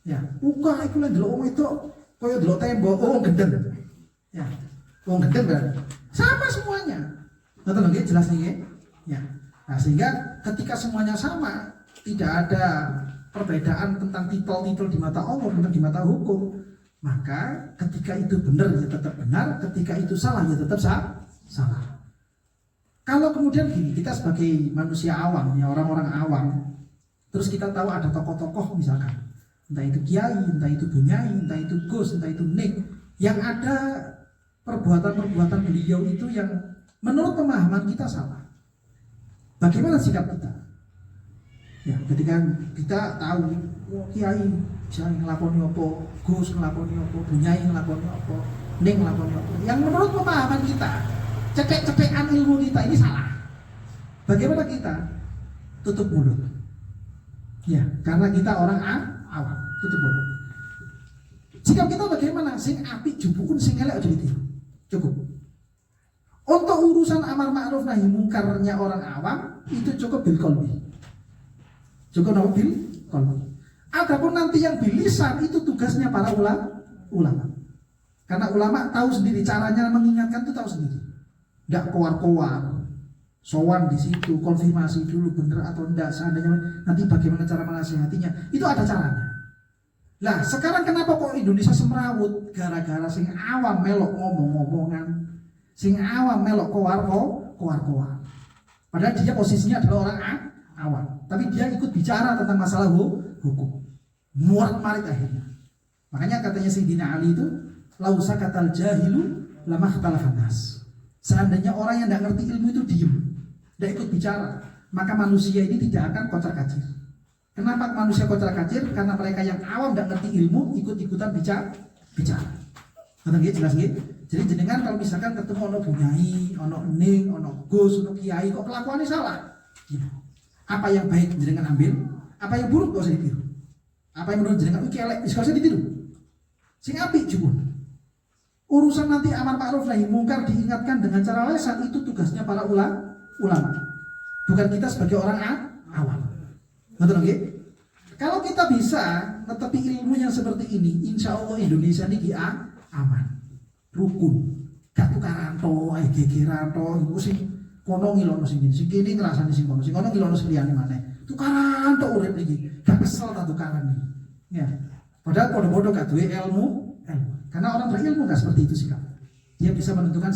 Ya, uga iku lek ndelok wong itu koyo ndelok tembok, oh gendeng. Ya. Wong gendeng kan. Sama semuanya. Ngoten nggih, jelas nggih? Ya. Nah, sehingga ketika semuanya sama, tidak ada perbedaan tentang titel-titel di mata Allah dan di mata hukum. Maka ketika itu benar ya tetap benar, ketika itu salah ya tetap salah. Kalau kemudian gini, kita sebagai manusia awam, ya orang-orang awam, terus kita tahu ada tokoh-tokoh misalkan, entah itu kiai, entah itu bunyai, entah itu gus, entah itu nik, yang ada perbuatan-perbuatan beliau itu yang menurut pemahaman kita salah. Bagaimana sikap kita? Ya, ketika kita tahu kiai bisa ngelakoni apa, gus ngelakoni apa, bunyai ngelakoni apa, ning ngelakoni apa, yang menurut pemahaman kita, cetek-cetekan ilmu kita ini salah. Bagaimana kita? Tutup mulut. Ya, karena kita orang awam, tutup mulut. Sikap kita bagaimana? Sing apik jupukun, sing elek aja ditiru. Cukup. Untuk urusan amar ma'ruf nahi mungkarnya orang awam itu cukup bil qalbi. Cukup bil qalbi. Adapun nanti yang bilisan itu tugasnya para ulama. Karena ulama tahu sendiri caranya mengingatkan itu tahu sendiri. Enggak keluar-keluar. Sowan di situ, konfirmasi dulu bener atau enggak, seandainya nanti bagaimana cara menasihatinya. Itu ada caranya. Lah, sekarang kenapa kok Indonesia semrawut? Gara-gara sing awam melok ngomong-ngomongan, sing awam melok keluar-keluar. Padahal dia posisinya adalah orang awam, tapi dia ikut bicara tentang masalah hukum. Muat-marit akhirnya. Makanya katanya Sayyidina Ali itu, lausa katal jahilu lama khatalafan nas. Seandainya orang yang tidak ngerti ilmu itu diem, tidak ikut bicara, maka manusia ini tidak akan kocar-kacir. Kenapa manusia kocar-kacir? Karena mereka yang awam tidak ngerti ilmu ikut-ikutan bicara. Betul nggih, jelas nggih. Jadi jenengan kalau misalkan ketemu ono bunyai, ono ning, ono gus, ono kiai, kok kelakuannya salah. Gitu. Apa yang baik jenengan ambil, apa yang buruk gak usah ditiru. Apa yang menurut jenengan iki elek, gak usah ditiru. Sing apik jupun. Urusan nanti amar ma'ruf nahi mungkar diingatkan dengan cara lesan itu tugasnya para ulama. Bukan kita sebagai orang awam. Betul nggih? Kalau kita bisa netepi ilmu yang seperti ini, insya Allah Indonesia ini aman, rukun, gak tukaran to, gegeran to, sing kono ngilono sing kene ngrasani sing kono, sing kono ngilono sing liyane maneh. Tukaran to urip iki, gak kesel ta tukaran iki. Ya. Padahal podo-podo gak duwe ilmu. Karena orang berilmu gak seperti itu sikap. Dia bisa menentukan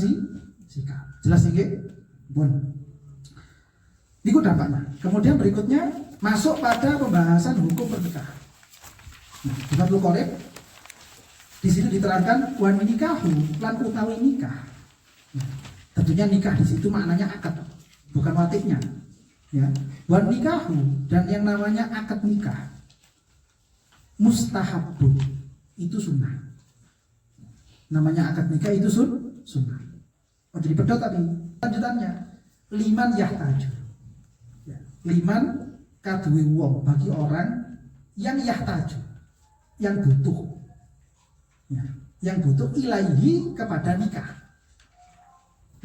sikap. Jelas nggih? Bon. Niku dampaknya. Kemudian berikutnya masuk pada pembahasan hukum pernikahan. Nah, Fathul Qorib Di situ diterangkan wan nikahu lan utawi nikah. Tentunya nikah di situ maknanya akad, bukan watiknya. Ya, wan nikahu dan yang namanya akad nikah mustahabun itu sunnah. Namanya akad nikah itu sunnah. Oh jadi pedot tadi. Lanjutannya liman yahtaju. Ya, liman kaduwe wong bagi orang yang yahtaju, yang butuh. Ya, yang butuh ilaihi kepada nikah.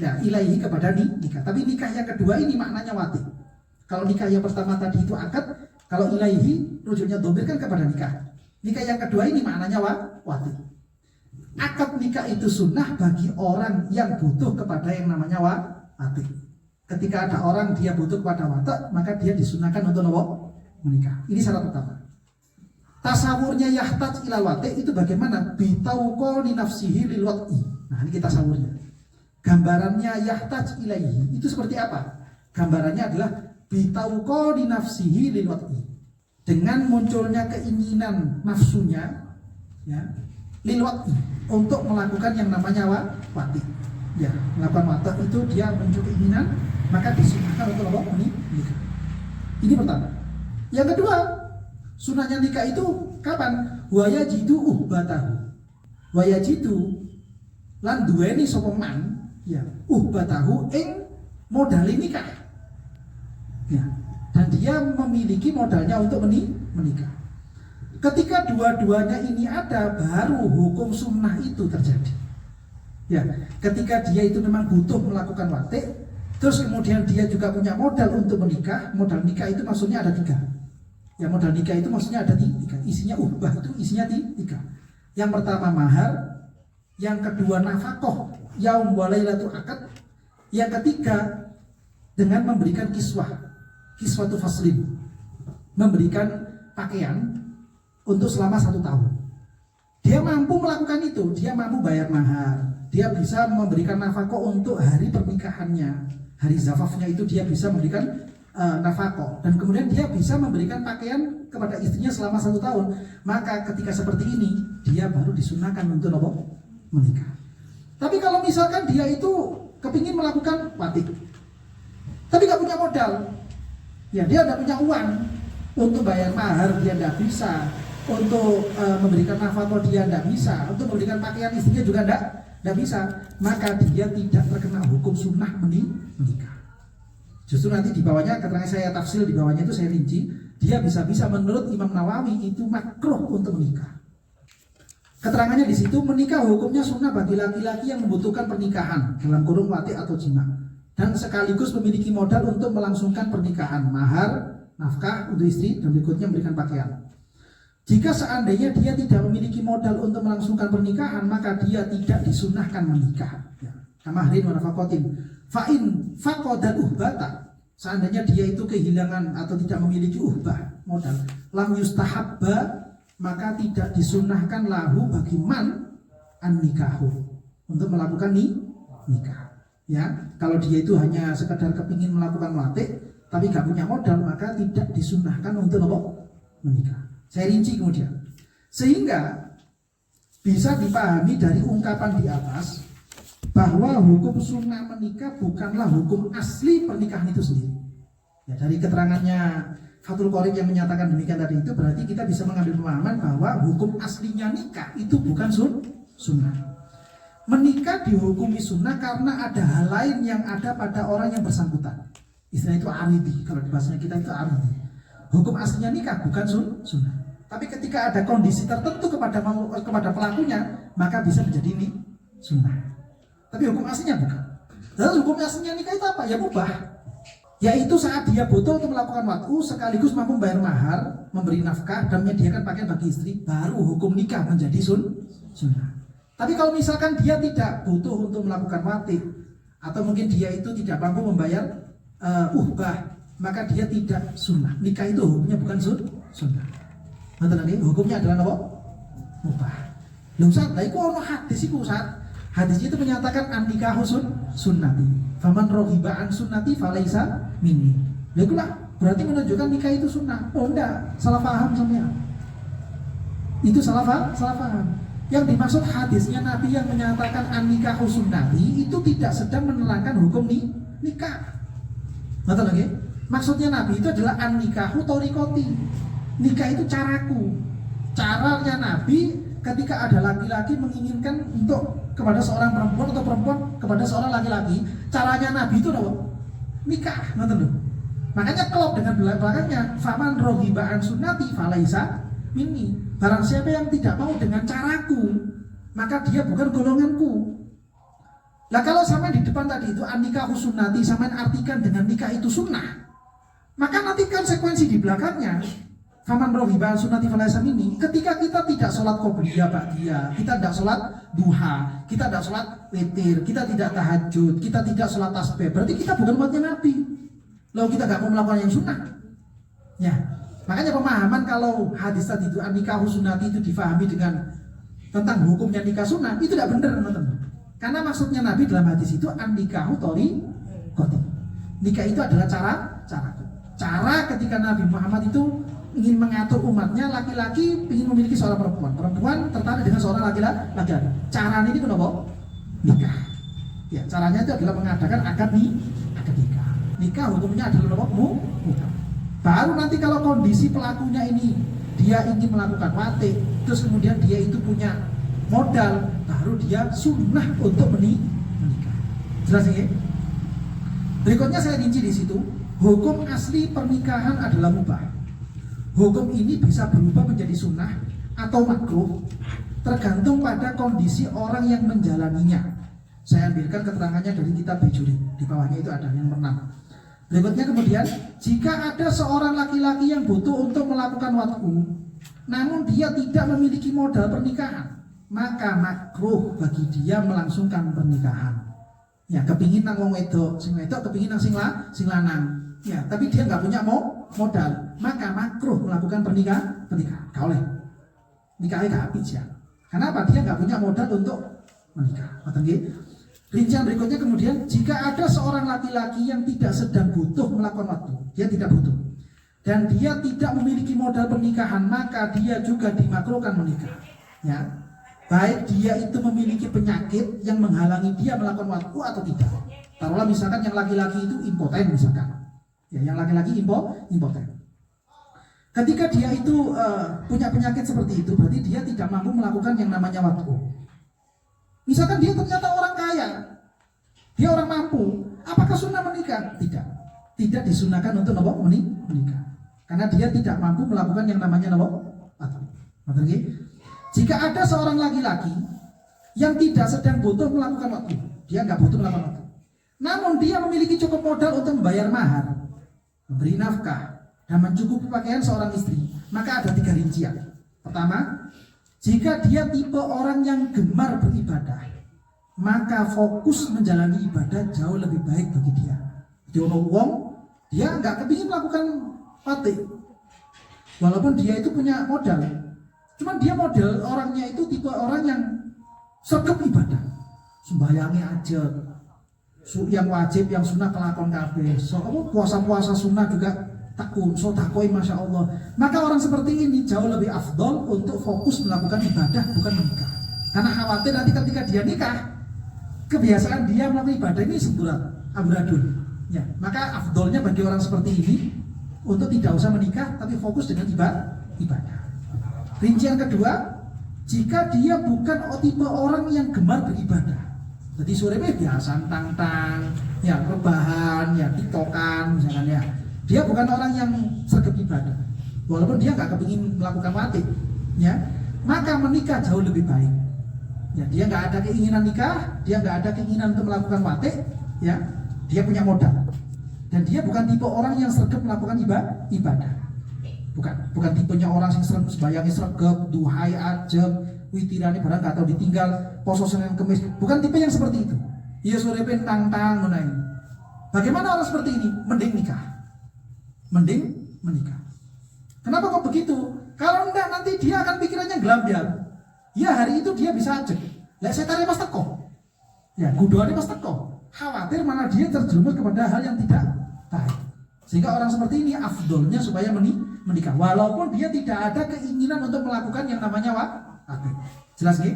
Ya, ilaihi kepada nikah. Tapi nikah yang kedua ini maknanya wati. Kalau nikah yang pertama tadi itu akad, kalau ilaihi rujuknya dhamir kan kepada nikah. Nikah yang kedua ini maknanya wati. Akad nikah itu sunnah bagi orang yang butuh kepada yang namanya wati. Ketika ada orang dia butuh kepada wati, maka dia disunahkan untuk menikah. Ini syarat pertama. Tasawurnya yahtaj ilal wati itu bagaimana? Bitauqoni nafsihi lil wati. Nah, ini kita tasawurnya. Gambarannya yahtaj ilaihi itu seperti apa? Gambarannya adalah bitauqoni nafsihi lil wati. Dengan munculnya keinginan nafsunya ya, lil wati untuk melakukan yang namanya wati. Ya, melakukan wati itu dia muncul keinginan, maka disunahkan untuk menikah. Ini pertama. Yang kedua, sunahnya nikah itu kapan? Wayajidu uhbatahu. Wayajidu lan duweni sapa man ya uhbatahu ing modal nikah. Ya, dan dia memiliki modalnya untuk menikah. Ketika dua-duanya ini ada, baru hukum sunnah itu terjadi. Ya, ketika dia itu memang butuh melakukan wati, terus kemudian dia juga punya modal untuk menikah. Modal nikah itu maksudnya ada 3. Ya, modal nikah itu maksudnya ada 3. Isinya uhbah itu isinya 3. Yang pertama mahar, yang kedua nafkah, yaum wa lailatul akad, yang ketiga dengan memberikan kiswatu faslin, memberikan pakaian untuk selama 1 tahun. Dia mampu melakukan itu, dia mampu bayar mahar, dia bisa memberikan nafkah untuk hari pernikahannya, hari zafafnya itu dia bisa memberikan nafkah, dan kemudian dia bisa memberikan pakaian kepada istrinya selama 1 tahun. Maka ketika seperti ini dia baru disunahkan untuk menikah. Tapi kalau misalkan dia itu kepingin melakukan wati, tapi gak punya modal, ya dia tidak punya uang untuk bayar mahar, dia tidak bisa untuk memberikan nafkah, dia tidak bisa untuk memberikan pakaian istrinya juga tidak bisa, maka dia tidak terkena hukum sunnah menikah. Justru nanti di bawahnya keterangan saya tafsir, di bawahnya itu saya rinci, dia bisa-bisa menurut Imam Nawawi itu makruh untuk menikah. Keterangannya di situ, menikah hukumnya sunnah bagi laki-laki yang membutuhkan pernikahan dalam kurung wati atau jima, dan sekaligus memiliki modal untuk melangsungkan pernikahan, mahar, nafkah untuk istri, dan berikutnya memberikan pakaian. Jika seandainya dia tidak memiliki modal untuk melangsungkan pernikahan, maka dia tidak disunahkan menikah. Kamahrin wa nafaqatin. Fa'in faqadal uhbata. Seandainya dia itu kehilangan atau tidak memiliki uhbah, modal, lam yustahabba, maka tidak disunahkan lahu bagi man an nikahu, untuk melakukan nikah. Ya, kalau dia itu hanya sekedar kepingin melakukan wati tapi gak punya modal, maka tidak disunahkan untuk menikah. Saya rinci kemudian, sehingga bisa dipahami dari ungkapan di atas bahwa hukum sunnah menikah bukanlah hukum asli pernikahan itu sendiri. Ya, dari keterangannya Fathul Qorib yang menyatakan demikian tadi itu, berarti kita bisa mengambil pemahaman bahwa hukum aslinya nikah itu bukan sunnah. Menikah dihukumi sunnah karena ada hal lain yang ada pada orang yang bersangkutan. Istilah itu aridi, kalau di bahasa kita itu aridi. Hukum aslinya nikah bukan sunnah. Tapi ketika ada kondisi tertentu kepada pelakunya, maka bisa menjadi ini sunnah. Tapi hukum aslinya bukan. Lalu hukum aslinya nikah itu apa? Ya mubah. Yaitu saat dia butuh untuk melakukan waktu, sekaligus mampu membayar mahar, memberi nafkah, dan menyediakan pakaian bagi istri, baru hukum nikah menjadi sunnah. Tapi kalau misalkan dia tidak butuh untuk melakukan wati, atau mungkin dia itu tidak mampu membayar uhbah, maka dia tidak sunnah. Nikah itu hukumnya bukan sunnah. Hukumnya adalah apa? Mubah. Lho Ustaz, itu ono hadis iku Ustaz. Hadis itu menyatakan an-nikahu sunnati. Faman raghiba an sunnati falaisa minni. Lha iku lah berarti menunjukkan nikah itu sunnah. Oh enggak, salah paham sampean. Itu salah paham. Yang dimaksud hadisnya Nabi yang menyatakan an-nikahu sunnati itu tidak sedang menerangkan hukum nikah. Betul lagi? Maksudnya Nabi itu adalah an-nikahu thariqati. Nikah itu caraku. Caranya Nabi ketika ada laki-laki menginginkan untuk kepada seorang perempuan atau perempuan kepada seorang laki-laki, caranya Nabi itu apa? Nikah, betul. Makanya klop dengan belakangnya, faman roghiba an sunnati falaisa minni. Barang siapa yang tidak mau dengan caraku, maka dia bukan golonganku. Lah kalau sama di depan tadi itu an-nikahu sunnati, sama artikan dengan nikah itu sunnah, maka nanti konsekuensi di belakangnya faman roghiba an sunnati falaisa minni. Ketika kita tidak sholat qobliyah ba'diyah, kita tidak sholat duha, kita tidak sholat witir, kita tidak tahajud, kita tidak sholat tasbih, berarti kita bukan umatnya Nabi. Lalu kita gak mau melakukan yang sunnah. Ya, makanya pemahaman kalau hadis tadi itu an-nikahu sunnati itu difahami dengan tentang hukumnya nikah sunnah itu tidak benar, teman-teman. Karena maksudnya Nabi dalam hadis itu an-nikahu thariqati. Nikah itu adalah cara ketika Nabi Muhammad itu ingin mengatur umatnya, laki-laki ingin memiliki seorang perempuan, perempuan tertarik dengan seorang laki-laki. Caranya ini kenapa? Nikah. Ya, caranya itu adalah mengadakan akad nikah. Nikah hukumnya adalah muka. Baru nanti kalau kondisi pelakunya ini dia ingin melakukan wati, terus kemudian dia itu punya modal, baru dia sunnah untuk menikah. Jelas ya? Berikutnya saya rinci di situ. Hukum asli pernikahan adalah mubah. Hukum ini bisa berubah menjadi sunnah atau makruh, tergantung pada kondisi orang yang menjalaninya. Saya ambilkan keterangannya dari kitab Bejuri. Di bawahnya itu ada yang bernama. Berikutnya kemudian, jika ada seorang laki-laki yang butuh untuk melakukan wat'u, namun dia tidak memiliki modal pernikahan, maka makruh bagi dia melangsungkan pernikahan. Ya, kepingin nang wong wedok, sing wedok kepingin nang sing lanang. Ya, tapi dia nggak punya modal, maka makruh melakukan pernikahan. Kau oleh nikahnya gak habis ya. Kenapa? Dia nggak punya modal untuk menikah. Rincian berikutnya kemudian, jika ada seorang laki-laki yang tidak sedang butuh melakukan waktu, dia tidak butuh, dan dia tidak memiliki modal pernikahan, maka dia juga dimakruhkan menikah. Ya, baik dia itu memiliki penyakit yang menghalangi dia melakukan waktu atau tidak. Taruhlah misalkan yang laki-laki itu impoten misalkan, ya, yang laki-laki impoten. Ketika dia itu punya penyakit seperti itu, berarti dia tidak mampu melakukan yang namanya waktu. Misalkan dia ternyata orang kaya, dia orang mampu, apakah sunnah menikah? Tidak disunahkan untuk menikah, karena dia tidak mampu melakukan yang namanya waktu. Jika ada seorang laki-laki yang tidak sedang butuh melakukan waktu, dia nggak butuh melakukan waktu, namun dia memiliki cukup modal untuk membayar mahar, memberi nafkah, dan mencukupi pakaian seorang istri, maka ada 3 rincian. Pertama, jika dia tipe orang yang gemar beribadah, maka fokus menjalani ibadah jauh lebih baik bagi dia. Jadi wong dia nggak kepingin melakukan wati, walaupun dia itu punya modal. Cuman dia model orangnya itu tipe orang yang sergap ibadah, sembayangnya aja, yang wajib, yang sunnah kelakon kabeh. Puasa sunnah juga takun, takoi masya Allah. Maka orang seperti ini jauh lebih afdol untuk fokus melakukan ibadah, bukan menikah. Karena khawatir nanti ketika dia nikah, kebiasaan dia melakukan ibadah ini amburadul. Ya, maka afdolnya bagi orang seperti ini untuk tidak usah menikah, tapi fokus dengan ibadah. Rincian kedua, jika dia bukan tipe orang yang gemar beribadah, jadi sore biasa tang-tang, ya rebahan, ya tiktokan misalkan ya. Dia bukan orang yang sergap ibadah, walaupun dia nggak kepingin melakukan wati, ya, maka menikah jauh lebih baik. Ya, dia nggak ada keinginan nikah, dia nggak ada keinginan untuk melakukan wati, ya, dia punya modal, dan dia bukan tipe orang yang sergap melakukan ibadah, bukan tipenya orang yang sembayangnya sergap, duhai ajab, witirani barang nggak tahu ditinggal, poso Senin Kemis, bukan tipe yang seperti itu. Iya sore tang-tang menai. Bagaimana orang seperti ini? Mending menikah. Kenapa kok begitu? Kalau enggak nanti dia akan pikirannya gelambiar. Ya hari itu dia bisa ajak. Lah setane pas teko. Ya gudoane pas teko. Khawatir mana dia terjerumus kepada hal yang tidak baik. Sehingga orang seperti ini afdolnya supaya menikah, walaupun dia tidak ada keinginan untuk melakukan yang namanya wati. Jelas nggih?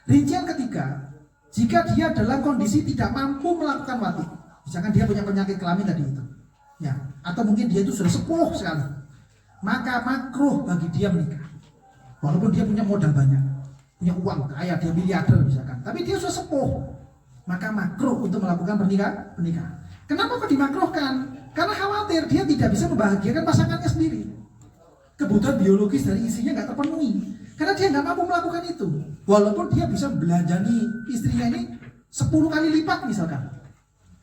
Rincian ketiga, jika dia dalam kondisi tidak mampu melakukan wati, misalkan dia punya penyakit kelamin tadi itu, ya, atau mungkin dia itu sudah sepuh sekali, maka makruh bagi dia menikah. Walaupun dia punya modal banyak, punya uang kaya, dia miliarder misalkan, tapi dia sudah sepuh, maka makruh untuk melakukan pernikahan. Kenapa kok dimakruhkan? Karena khawatir dia tidak bisa membahagiakan pasangannya sendiri. Kebutuhan biologis dari istrinya nggak terpenuhi, karena dia nggak mampu melakukan itu. Walaupun dia bisa belanjani istrinya ini 10 kali lipat misalkan.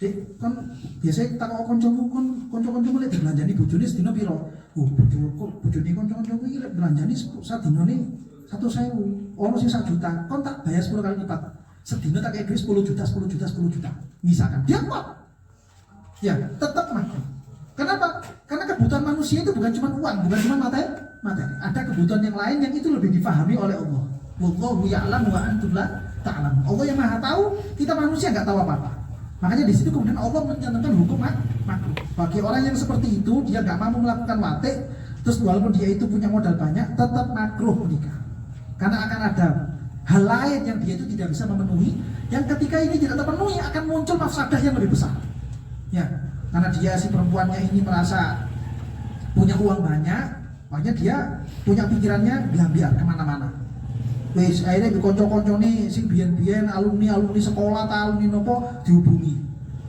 Dek, kan biasanya tak kok konco-konco lek dibelanjani bojone sedina piro? Oh, bojone konco-konco iki lek belanjani sadinane 1.000, ono sing 1 juta, kon tak bayar 10 kali lipat. Sedina tak kayak duit 10 juta, 10 juta, 10 juta. Misalkan dia kuat. Ya, tetap mampu. Kenapa? Karena kebutuhan manusia itu bukan cuma uang, bukan cuma materi. Ada kebutuhan yang lain yang itu lebih difahami oleh Allah. Wallahu ya'lamu wa antum la ta'lamun. Allah yang Maha tahu, kita manusia nggak tahu apa-apa. Makanya di situ kemudian Allah mencantumkan hukum makruh. Bagi orang yang seperti itu, dia nggak mampu melakukan wati, terus walaupun dia itu punya modal banyak, tetap makruh menikah. Karena akan ada hal lain yang dia itu tidak bisa memenuhi, yang ketika ini tidak terpenuhi akan muncul mafsadah yang lebih besar. Ya, karena dia si perempuannya ini merasa punya uang banyak, makanya dia punya pikirannya biar kemana-mana. Wes akhirnya di konco-konco nih sing biyen-biyen alumni sekolah ta alumni nopo dihubungi.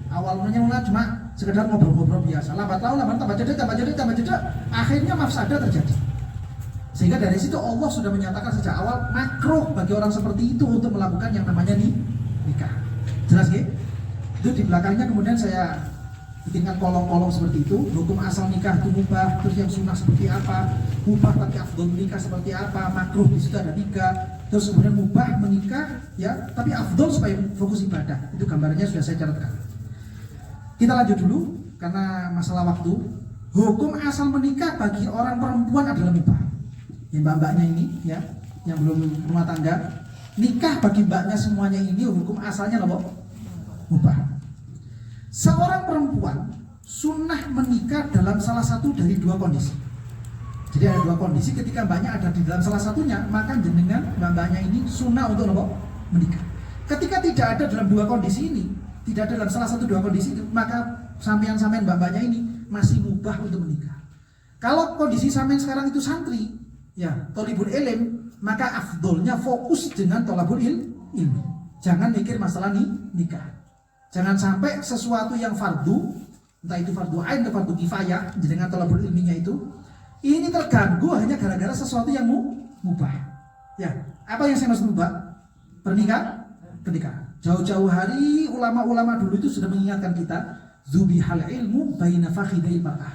Awalnya mulai cuma sekedar ngobrol-ngobrol biasa. Lambat laun tambah cedek, akhirnya mafsadah terjadi. Sehingga dari situ Allah sudah menyatakan sejak awal makruh bagi orang seperti itu untuk melakukan yang namanya nikah. Jelas nggih? Itu di belakangnya kemudian saya bikinkan kolom-kolom seperti itu. Hukum asal nikah itu mubah, terus yang sunnah seperti apa, mubah tapi afdol menikah seperti apa, makruh di situ ada 3. Terus kemudian mubah menikah ya, tapi afdol supaya fokus ibadah. Itu gambarnya sudah saya catatkan. Kita lanjut dulu karena masalah waktu. Hukum asal menikah bagi orang perempuan adalah mubah. Yang mbak-mbaknya ini ya, yang belum rumah tangga, nikah bagi mbaknya semuanya ini hukum asalnya apa? Mubah. Seorang perempuan sunnah menikah dalam salah satu dari 2 kondisi. Jadi ada 2 kondisi, ketika mbaknya ada di dalam salah satunya, maka jenengan mbaknya ini sunnah untuk apa? Menikah. Ketika tidak ada dalam 2 kondisi ini, tidak ada dalam salah satu 2 kondisi itu, maka sampean mbaknya ini masih mubah untuk menikah. Kalau kondisi sampean sekarang itu santri, ya tolibul ilm, maka afdolnya fokus dengan tolabul ilmi. Jangan mikir masalah nikah. Jangan sampai sesuatu yang fardu, entah itu fardu ain atau fardu kifayah, dengan tolabul ilminya itu, ini terganggu hanya gara-gara sesuatu yang mubah. Ya, apa yang saya maksud mubah? Pernikahan. Jauh-jauh hari ulama-ulama dulu itu sudah mengingatkan kita, dzubihal ilmu baina fakhidil mar'ah.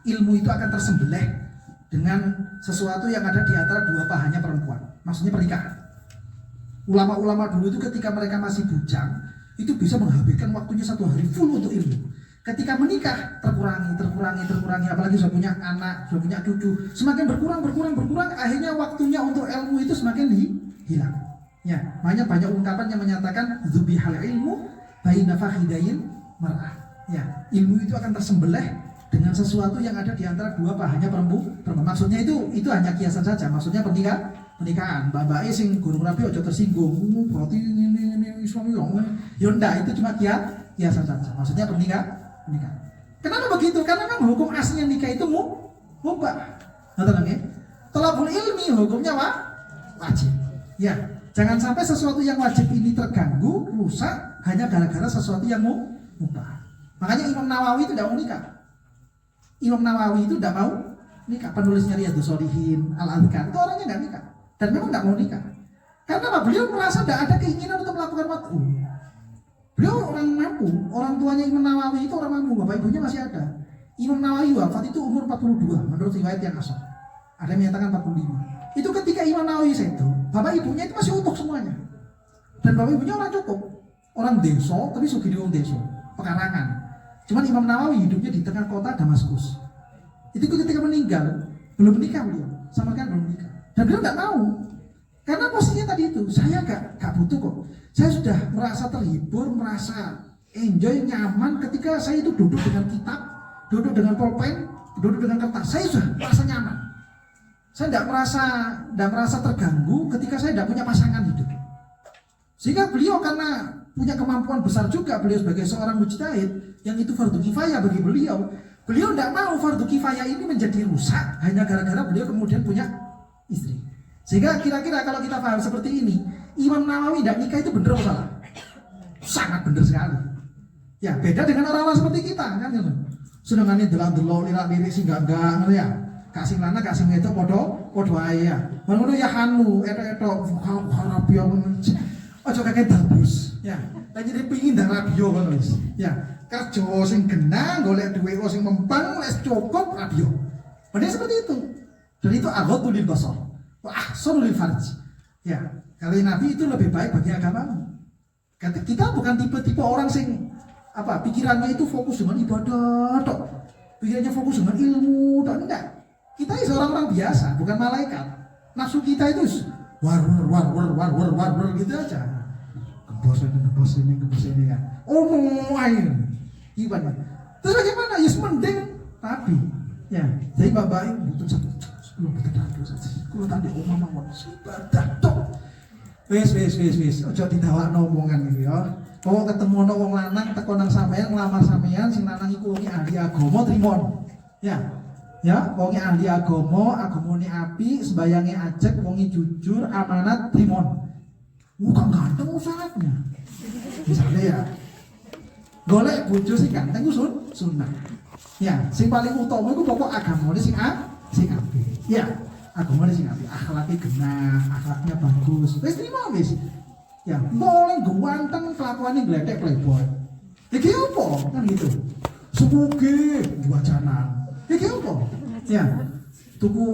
Ilmu itu akan tersembelih dengan sesuatu yang ada di antara 2 pahanya perempuan. Maksudnya pernikahan. Ulama-ulama dulu itu ketika mereka masih bujang, itu bisa menghabiskan waktunya 1 hari full untuk ilmu. Ketika menikah terkurangi, apalagi sudah punya anak, sudah punya cucu, semakin berkurang, akhirnya waktunya untuk ilmu itu semakin hilang. Ya, makanya banyak ungkapan yang menyatakan dzubihal ilmu baina fakhidail mar'ah. Ya, ilmu itu akan tersembelih dengan sesuatu yang ada di antara 2 pahanya perempuan. Maksudnya itu hanya kiasan saja. Maksudnya pernikahan. Mbak sing gurung rapi ojo tersinggung. Berarti ini suami ya ndak, itu cuma kiasan saja. Maksudnya pernikahan. Kenapa begitu? Karena kan hukum aslinya nikah itu mubah. Ngerti nggih? Thalabul ilmi hukumnya wajib. Ya, jangan sampai sesuatu yang wajib ini terganggu, rusak hanya gara-gara sesuatu yang mubah. Makanya Imam Nawawi itu tidak mau nikah. Imam Nawawi itu tidak mau nikah. Penulisnya Riyadhus Shalihin, Al-Adhkar, itu orangnya nggak nikah. Dan memang nggak mau nikah. Karena apa? Beliau merasa tidak ada keinginan untuk melakukan waktu. Beliau orang mampu. Orang tuanya Imam Nawawi itu orang mampu. Bapak ibunya masih ada. Imam Nawawi wafat itu umur 42 menurut riwayat yang asal. Ada yang menyatakan 45. Itu ketika Imam Nawawi itu, bapak ibunya itu masih utuh semuanya. Dan bapak ibunya orang cukup. Orang desa, tapi sugih wong desa, pekarangan. Cuman Imam Nawawi hidupnya di tengah kota Damaskus. Itu ketika meninggal, belum menikah beliau, sama kan belum menikah. Dan beliau nggak mau, karena posisinya tadi itu, saya gak butuh kok. Saya sudah merasa terhibur, merasa enjoy, nyaman ketika saya itu duduk dengan kitab, duduk dengan pulpen, duduk dengan kertas. Saya sudah merasa nyaman. Saya tidak merasa terganggu ketika saya tidak punya pasangan hidup. Sehingga beliau karena punya kemampuan besar juga, beliau sebagai seorang mujtahid yang itu fardu kifayah bagi beliau. Beliau tidak mau fardu kifayah ini menjadi rusak hanya gara-gara beliau kemudian punya istri. Sehingga kira-kira kalau kita paham seperti ini, Imam Nawawi tidak nikah itu benar atau salah? Sangat benar sekali. Ya beda dengan orang-orang seperti kita kan. Senengane delok-delok lirik-lirik sing enggak ngono ya. Kasih lanang kasih wedok podo ae ya. Ngono ya hanu etok-etok radio aja kakek bagus. Ya. Lah jadi pengin ndang radio ngono wis. Ya. Kerja sing genah golek duit sing mempeng wis cukup radio. Padahal seperti itu. Dan itu aghatul lil basar. Wa ahsanul lil farj. Ya, kali Nabi itu lebih baik bagi agamamu. Kita bukan tipe-tipe orang sing pikirannya itu fokus dengan ibadah tok. Pikirannya fokus dengan ilmu tok, enggak. Kita ini orang-orang biasa, bukan malaikat. Nafsu kita itu war gitu aja. Kebos ini ya. Air. Gimana? Terus bagaimana? Ya mending Nabi. Ya, jadi bapak ibu butuh satu. Sebelum kita dadu saja. Kalau tadi omah mawon ibadah tok. Wis. Ojo didawakno omongan iki ya. Kalau ketemu wong lanang teko nang sampean nglamar sampean sing lanang iku wong ahli agama trimon. Ya, wong ahli agama, agamane apik, sembayange ajek, wong jujur, amanat, trimon. Bukan ganteng usahanya. Misalnya ya. Golek bojo sing ganteng ku sunnah. Ya, sing paling utama iku pokok agamane sing apik. Ya, agamane sing apik, akhlake genah, akhlaknya bagus. Wis trimo wis. Ya, boleh ganteng kelakuane gledek playboy. Iki opo? Kan gitu. Subuge wacana. Iki opo? Ya. Tuku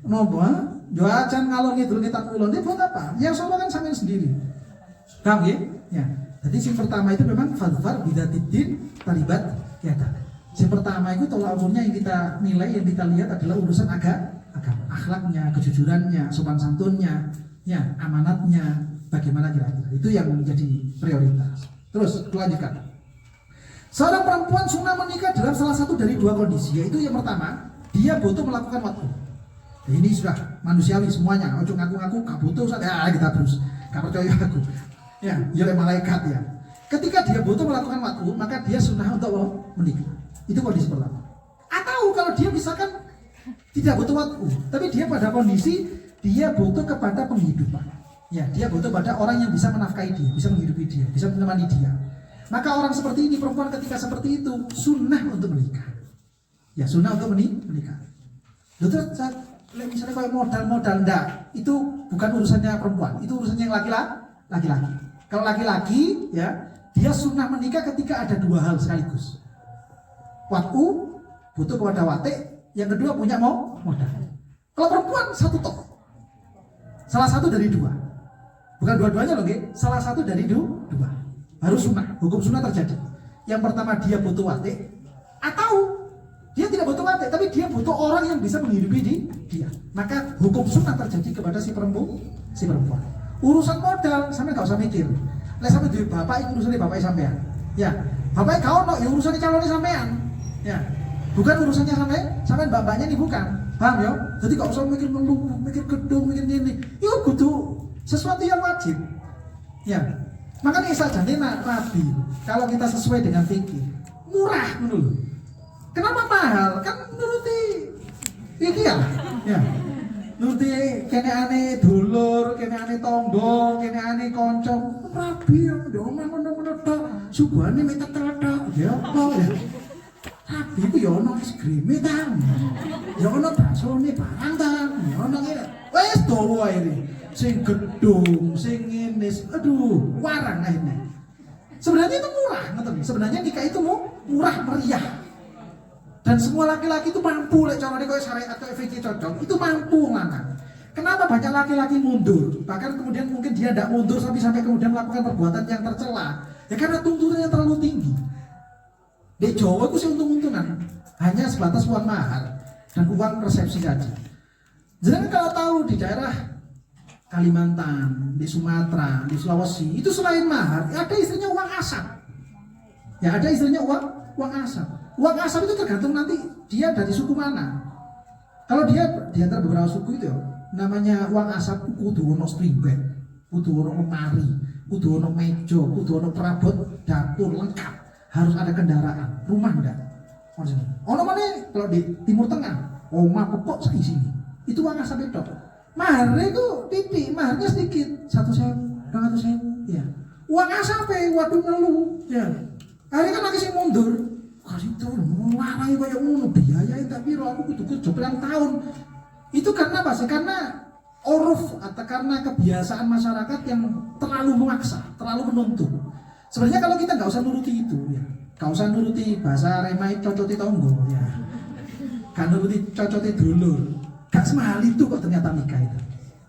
nopo? Jualan ngalor ngidul kita kulon itu buat apa? Yang sono kan sampean sendiri. Paham ya? Ya. Jadi yang pertama itu memang fadfar bidatidin talibat yata. Yang pertama itu tolak ukurnya yang kita nilai, yang kita lihat adalah urusan agama, akhlaknya, kejujurannya, sopan santunnya, ya, amanatnya, bagaimana kira-kira. Itu yang menjadi prioritas. Terus lanjutkan. Seorang perempuan sunnah menikah dalam salah satu dari dua kondisi, yaitu yang pertama, dia butuh melakukan waktu. Nah, ini sudah manusiawi semuanya. Ojo ngaku-ngaku gak butuh, kita terus gak percaya aku. Ya malaikat ya. Ketika dia butuh melakukan waktu, maka dia sunnah untuk menikah. Itu kondisi pertama. Atau kalau dia misalkan tidak butuh waktu, tapi dia pada kondisi dia butuh kepada penghidupan. Ya, dia butuh pada orang yang bisa menafkahi dia, bisa menghidupi dia, bisa menemani dia. Maka orang seperti ini, perempuan ketika seperti itu, sunnah untuk menikah. Ya, sunnah untuk menikah. Terus misalnya kayak modal-modal, enggak, itu bukan urusannya perempuan, itu urusannya yang laki-laki. Kalau laki-laki, ya, dia sunnah menikah ketika ada dua hal sekaligus. Waktu, butuh kepada wate, yang kedua punya modal. Kalau perempuan satu tok, salah satu dari dua, bukan dua-duanya loh, salah satu dari dua, baru sunnah, hukum sunnah terjadi. Yang pertama dia butuh wate, atau dia tidak butuh wate, tapi dia butuh orang yang bisa menghidupi dia. Maka hukum sunnah terjadi kepada si perempuan. Urusan modal, sampai gak usah mikir. Lah sampai duit bapak, itu urusannya bapak sampean. Ya, bapak kau no, ya urusannya calonnya sampean. Ya, bukan urusannya sampai bapaknya ini bukan. Paham ya? Jadi gak usah mikir melulu, mikir gedung, mikir ini. Itu kudu sesuatu yang wajib. Ya, makanya saja nih Nabi, kalau kita sesuai dengan fikih, murah menurut. Kenapa mahal? Kan nuruti fikih ya. Nuruti kene ane dulur, kene ane tonggo, kene ane konco. Rabi yang diomong ngono-ngono tok. Subane mek tetel-tetel. Ya apa ya? Rabi ku ya ono es krime ta. Ya ono baksone barang ta. Ya ono ngene. Wis dawa ae. Sing gedung, sing ngene. Aduh, warang akhirnya. Sebenarnya itu murah, ngoten. Sebenarnya nikah itu murah meriah. Dan semua laki-laki itu mampu, lek carane koyo syariat atau fikih cocok, itu mampu lanang. Kenapa banyak laki-laki mundur? Bahkan kemudian mungkin dia tidak mundur sampai kemudian melakukan perbuatan yang tercela. Ya karena tuntutannya terlalu tinggi. Di Jawa itu sih untung-untungan, hanya sebatas uang mahar dan uang resepsi saja. Jadi kalau tahu di daerah Kalimantan, di Sumatera, di Sulawesi, itu selain mahar, ada istrinya uang asap. Ya ada istrinya uang asap. Uang asap itu tergantung nanti dia dari suku mana. Kalau dia di antara beberapa suku itu namanya wong asap kudu ono string bed, kudu ono lemari, kudu ono meja, kudu ono perabot dapur lengkap, harus ada kendaraan, rumah enggak. Ono mana kalau di Timur Tengah, omah pokok sak isine. Itu wong asap itu. Maharnya itu titik, maharnya sedikit, 100.000, 200.000, ya. Uang asapnya, waduh ngeluh, ya. Akhirnya kan lagi sih mundur, kasih tuh, melarang kayak ngono biaya tapi aku kudu kerja berang tahun. Itu karena apa sih? Karena uruf atau karena kebiasaan masyarakat yang terlalu memaksa, terlalu menuntut. Sebenarnya kalau kita nggak usah nuruti itu, ya. Nggak usah nuruti bahasa remai cocoti tonggo, ya. Kan nuruti cocoti dulur. Gak semahal itu kok ternyata nikah itu.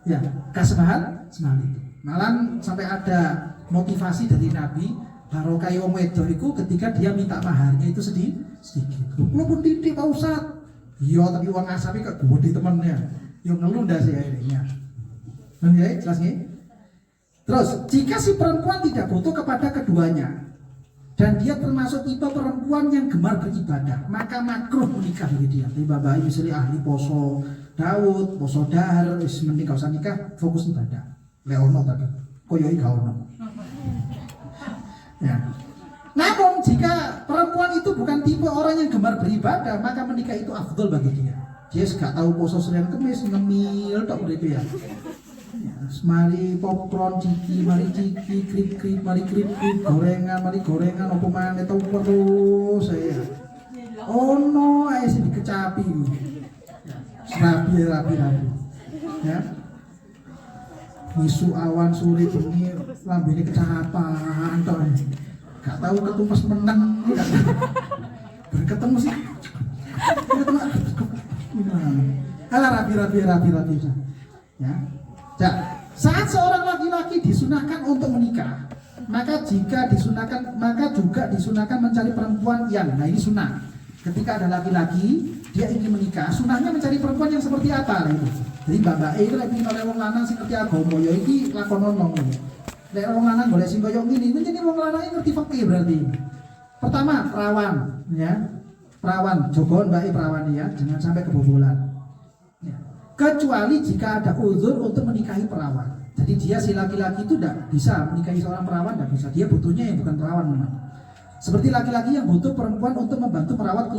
Ya, gak semahal itu. Malah sampai ada motivasi dari Nabi barokah wong wedok itu ketika dia minta maharnya itu sedikit. Lu pun titik Pak Ustaz. Iya, tapi uang asapi kok gede temennya. Yang ngeluh ndak sih akhirnya. Menjadi jelas nih. Terus, jika si perempuan tidak butuh kepada keduanya dan dia termasuk tipe perempuan yang gemar beribadah, maka makruh menikah bagi dia. Tapi bapak misalnya ahli poso Daud, poso dahar, mending gak usah nikah, fokus ibadah. Leono tapi, koyoi gak ono. Ya. Namun jika perempuan itu bukan tipe orang yang gemar beribadah, maka menikah itu afdol bagi dia. Dia gak tahu poso Senin Kemis, ngemil tok gitu ya. Mari popcorn ciki, mari ciki, krip, mari krip, gorengan, apa maneh tau terus saya. Oh no, ae sing dikecapi. Rapi. Ya. Isu awan sore bengi lambene kecapan tok. Gak tahu ketumpes meneng, gak tahu. Ketemu sih. Alah rapi. Ya. Saat seorang laki-laki disunahkan untuk menikah, maka juga disunahkan mencari perempuan yang, nah ini sunah. Ketika ada laki-laki dia ingin menikah, sunahnya mencari perempuan yang seperti apa itu. Jadi mbak itu lagi oleh wong lanang sing ngerti agama, ya iki lakonono. Nek wong lanang boleh sing koyo ngene, menjadi wong lanang ngerti fikih berarti. Pertama, perawan, ya. Perawan, jogon mbake perawan ya, jangan sampai kebobolan. Ya. Kecuali jika ada uzur untuk menikahi perawan. Jadi dia si laki-laki itu tidak bisa menikahi seorang perawan, tidak bisa. Dia butuhnya yang bukan perawan memang. Seperti laki-laki yang butuh perempuan untuk membantu merawat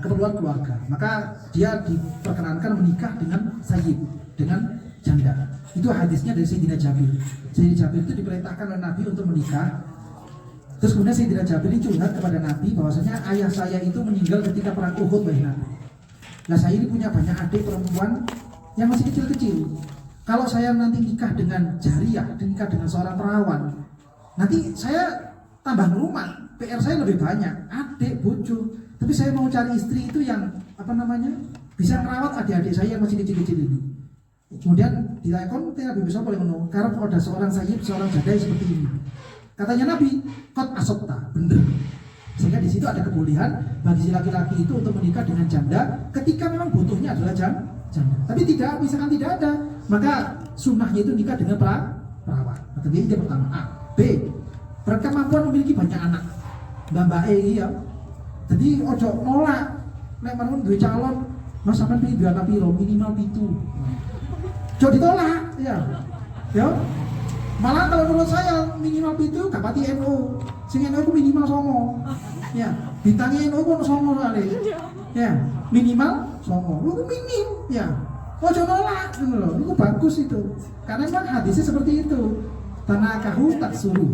keperluan keluarga, maka dia diperkenankan menikah dengan sayyid, dengan janda. Itu hadisnya dari Sayyidina Jabir. Sayyidina Jabir itu diperintahkan oleh Nabi untuk menikah. Terus kemudian Sayyidina Jabir ini curhat kepada Nabi bahwasanya ayah saya itu meninggal ketika perang Uhud bagi Nabi. Nah saya ini punya banyak adik perempuan yang masih kecil-kecil. Kalau saya nanti nikah dengan jariyah, nikah dengan seorang perawan, nanti saya tambah rumah. PR saya lebih banyak, adik, bojo. Tapi saya mau cari istri itu yang bisa merawat adik-adik saya yang masih kecil-kecil ini. Kemudian ditakon Nabi bisa boleh menunggu karena ada seorang sayyid, seorang jadai seperti ini. Katanya Nabi, kot asopta, bener. Sehingga di situ ada kebolehan bagi si laki-laki itu untuk menikah dengan janda ketika memang butuhnya adalah janda. Tapi misalkan tidak ada, maka sunnahnya itu nikah dengan perawan. Tapi itu pertama. A. B. Berkemampuan memiliki banyak anak. Mbak ya. Jadi ojo nolak. Nek menurut duwe calon, Mas sampean pilih dua anak piro minimal 7. Ojo ditolak, ya. Ya. Malah kalau menurut saya minimal 7 gak pati NU. Sing NU itu minimal 9. Ya, bintangnya NU pun 9 kali. Ya, minimal 9. Lu minim, ya. Ojo nolak, ngono lho. Itu bagus itu. Karena memang hadisnya seperti itu. Tanakahu tak suruh.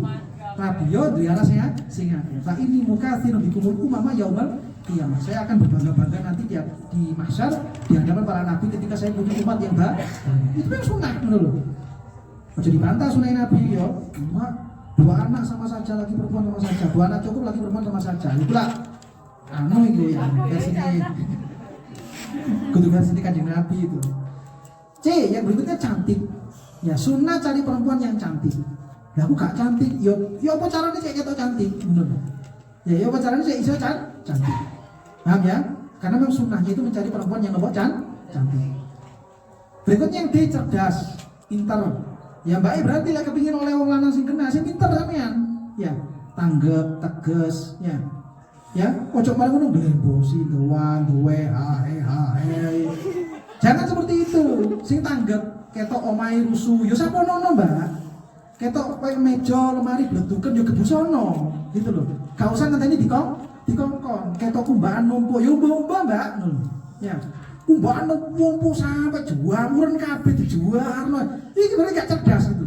Radio diara singa. Fa ini mukatsirun bikumul umama yaumal qiyamah. Saya akan berbangga-bangga nanti di mahsyar di hadapan para nabi ketika saya punya umat yang banyak. Itu yang sunnah dulu. Jadi dibantah sunnah Nabi ya. Cuma 2 anak sama saja, lagi perempuan sama saja. 2 anak cukup, lagi perempuan sama saja. Itulah itu ya versinya. Kudu versi Kanjeng Nabi itu. C, yang berikutnya cantik. Ya, sunnah cari perempuan yang cantik. Ya aku gak cantik, yo apa caranya saya ketok cantik, bener. Ya apa caranya saya iso cantik. Paham ya? Karena memang sunnahnya itu mencari perempuan yang cantik. Berikutnya yang D, cerdas, pintar. Ya mbak berarti lah kepingin oleh wong lanang sing kena, sing pintar sampean. Ya, tanggap, tegas, ya. Ya, ojo malah ngono blembosi, doan, duwe, hae. Jangan seperti itu. Sing tanggap ketok omahe rusuh, ya saponono, Mbak. Ketok koyo meja lemari bleduken ya gebusono, gitu loh. Gak usah ngenteni dikongkon. Ketok kumbahan numpuk, ya umba-umba, Mbak. Ya. Kumbahan numpuk sampai juamuran kabeh dijuarno. Iki bener gak cerdas gitu.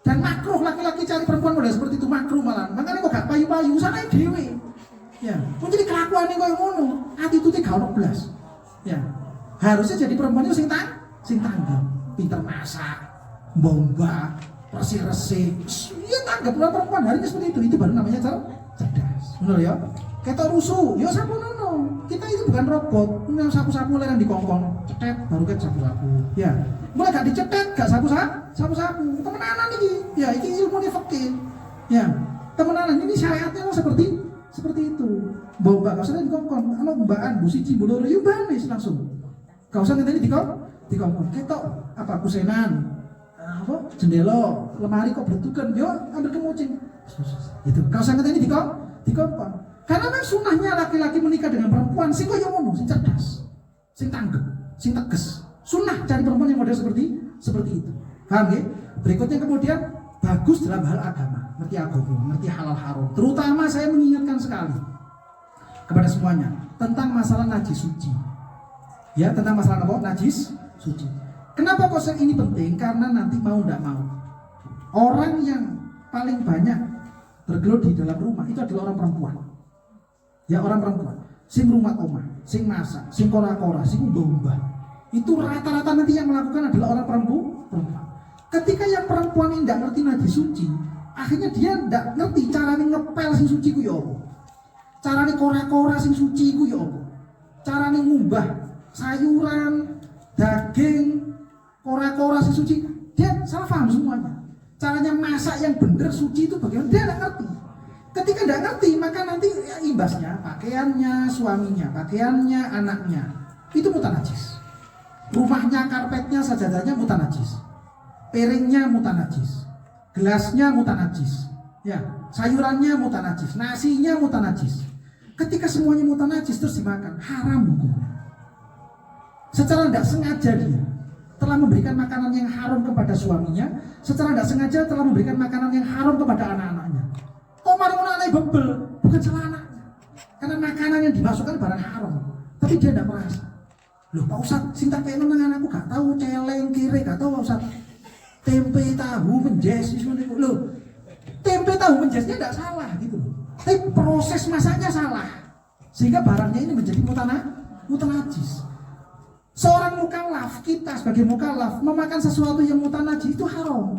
Dan makruh laki-laki cari perempuan model seperti itu, makruh malah. Makanya kok gak payu-payu sana dhewe. Ya, kok jadi kelakuane koyo ngono. Attitude gak ono blas. Ya. Harusnya jadi perempuan itu sing tanggap, pinter masak, bomba, resi-resi. Iya tanggap lah perempuan hari ini seperti itu. Itu baru namanya cerdas. Benar ya? Kita rusuh, ya saponono. Kita itu bukan robot. Sapu-sapu leren dikongkong, cetet baru ket sapu-sapu. Ya. Mulai gak dicetet, gak sapu-sapu. Temenanan iki. Ya, iki ilmu fikih. Ya. Temenanan ini syariatnya seperti itu. Bomba gak usah dikongkong. Ana mbaan, bu siji, bu loro, yo banis langsung. Gak usah ngenteni dikongkong. Ketok apa kusenan, jendela, lemari kok bertukan, yo ambil kemucing. Itu. Gak usah ngenteni dikongkong. Karena memang sunahnya laki-laki menikah dengan perempuan sing koyo ngono, sing cerdas, sing tanggap, sing tegas. Sunah cari perempuan yang model seperti itu. Paham ya? Berikutnya kemudian bagus dalam hal agama, ngerti agama, ngerti halal haram. Terutama saya mengingatkan sekali kepada semuanya tentang masalah najis suci. Ya, tentang masalah apa? Najis suci. Kenapa kok ini penting? Karena nanti mau tidak mau orang yang paling banyak bergelut di dalam rumah itu adalah orang perempuan. Ya, orang perempuan. Sing rumah omah, sing masak, sing kora-kora, sing umbah-umbah. Itu rata-rata nanti yang melakukan adalah orang perempuan. Ketika yang perempuan ini tidak ngerti najis suci, akhirnya dia tidak ngerti caranya ngepel sing suci ku ya apa. Caranya kora-kora sing suci ku ya apa. Caranya ngumbah sayuran, daging, kora-kora sing suci, dia salah paham semuanya. Caranya masak yang benar suci itu bagaimana dia tidak ngerti. Ketika tidak ngerti maka nanti imbasnya pakaiannya suaminya, pakaiannya anaknya itu mutanajis. Rumahnya, karpetnya, sajadahnya mutanajis. Piringnya mutanajis. Gelasnya mutanajis. Ya, sayurannya mutanajis, nasinya mutanajis. Ketika semuanya mutanajis terus dimakan, haram hukumnya. Secara tidak sengaja dia telah memberikan makanan yang haram kepada suaminya, secara tidak sengaja telah memberikan makanan yang haram kepada anak-anaknya. Kok mari anaknya bebel, bukan salah anaknya. Karena makanan yang dimasukkan barang haram, tapi dia tidak merasa. Loh Pak Ustadz, sing tak kene nang anakku gak tahu celeng kiri, gak tahu Pak Ustadz. Tempe tahu menjes itu. Loh, tempe tahu menjesnya tidak salah gitu loh. Tapi proses masaknya salah. Sehingga barangnya ini menjadi mutanajis. Seorang mukallaf, kita sebagai mukallaf memakan sesuatu yang mutanajis itu haram.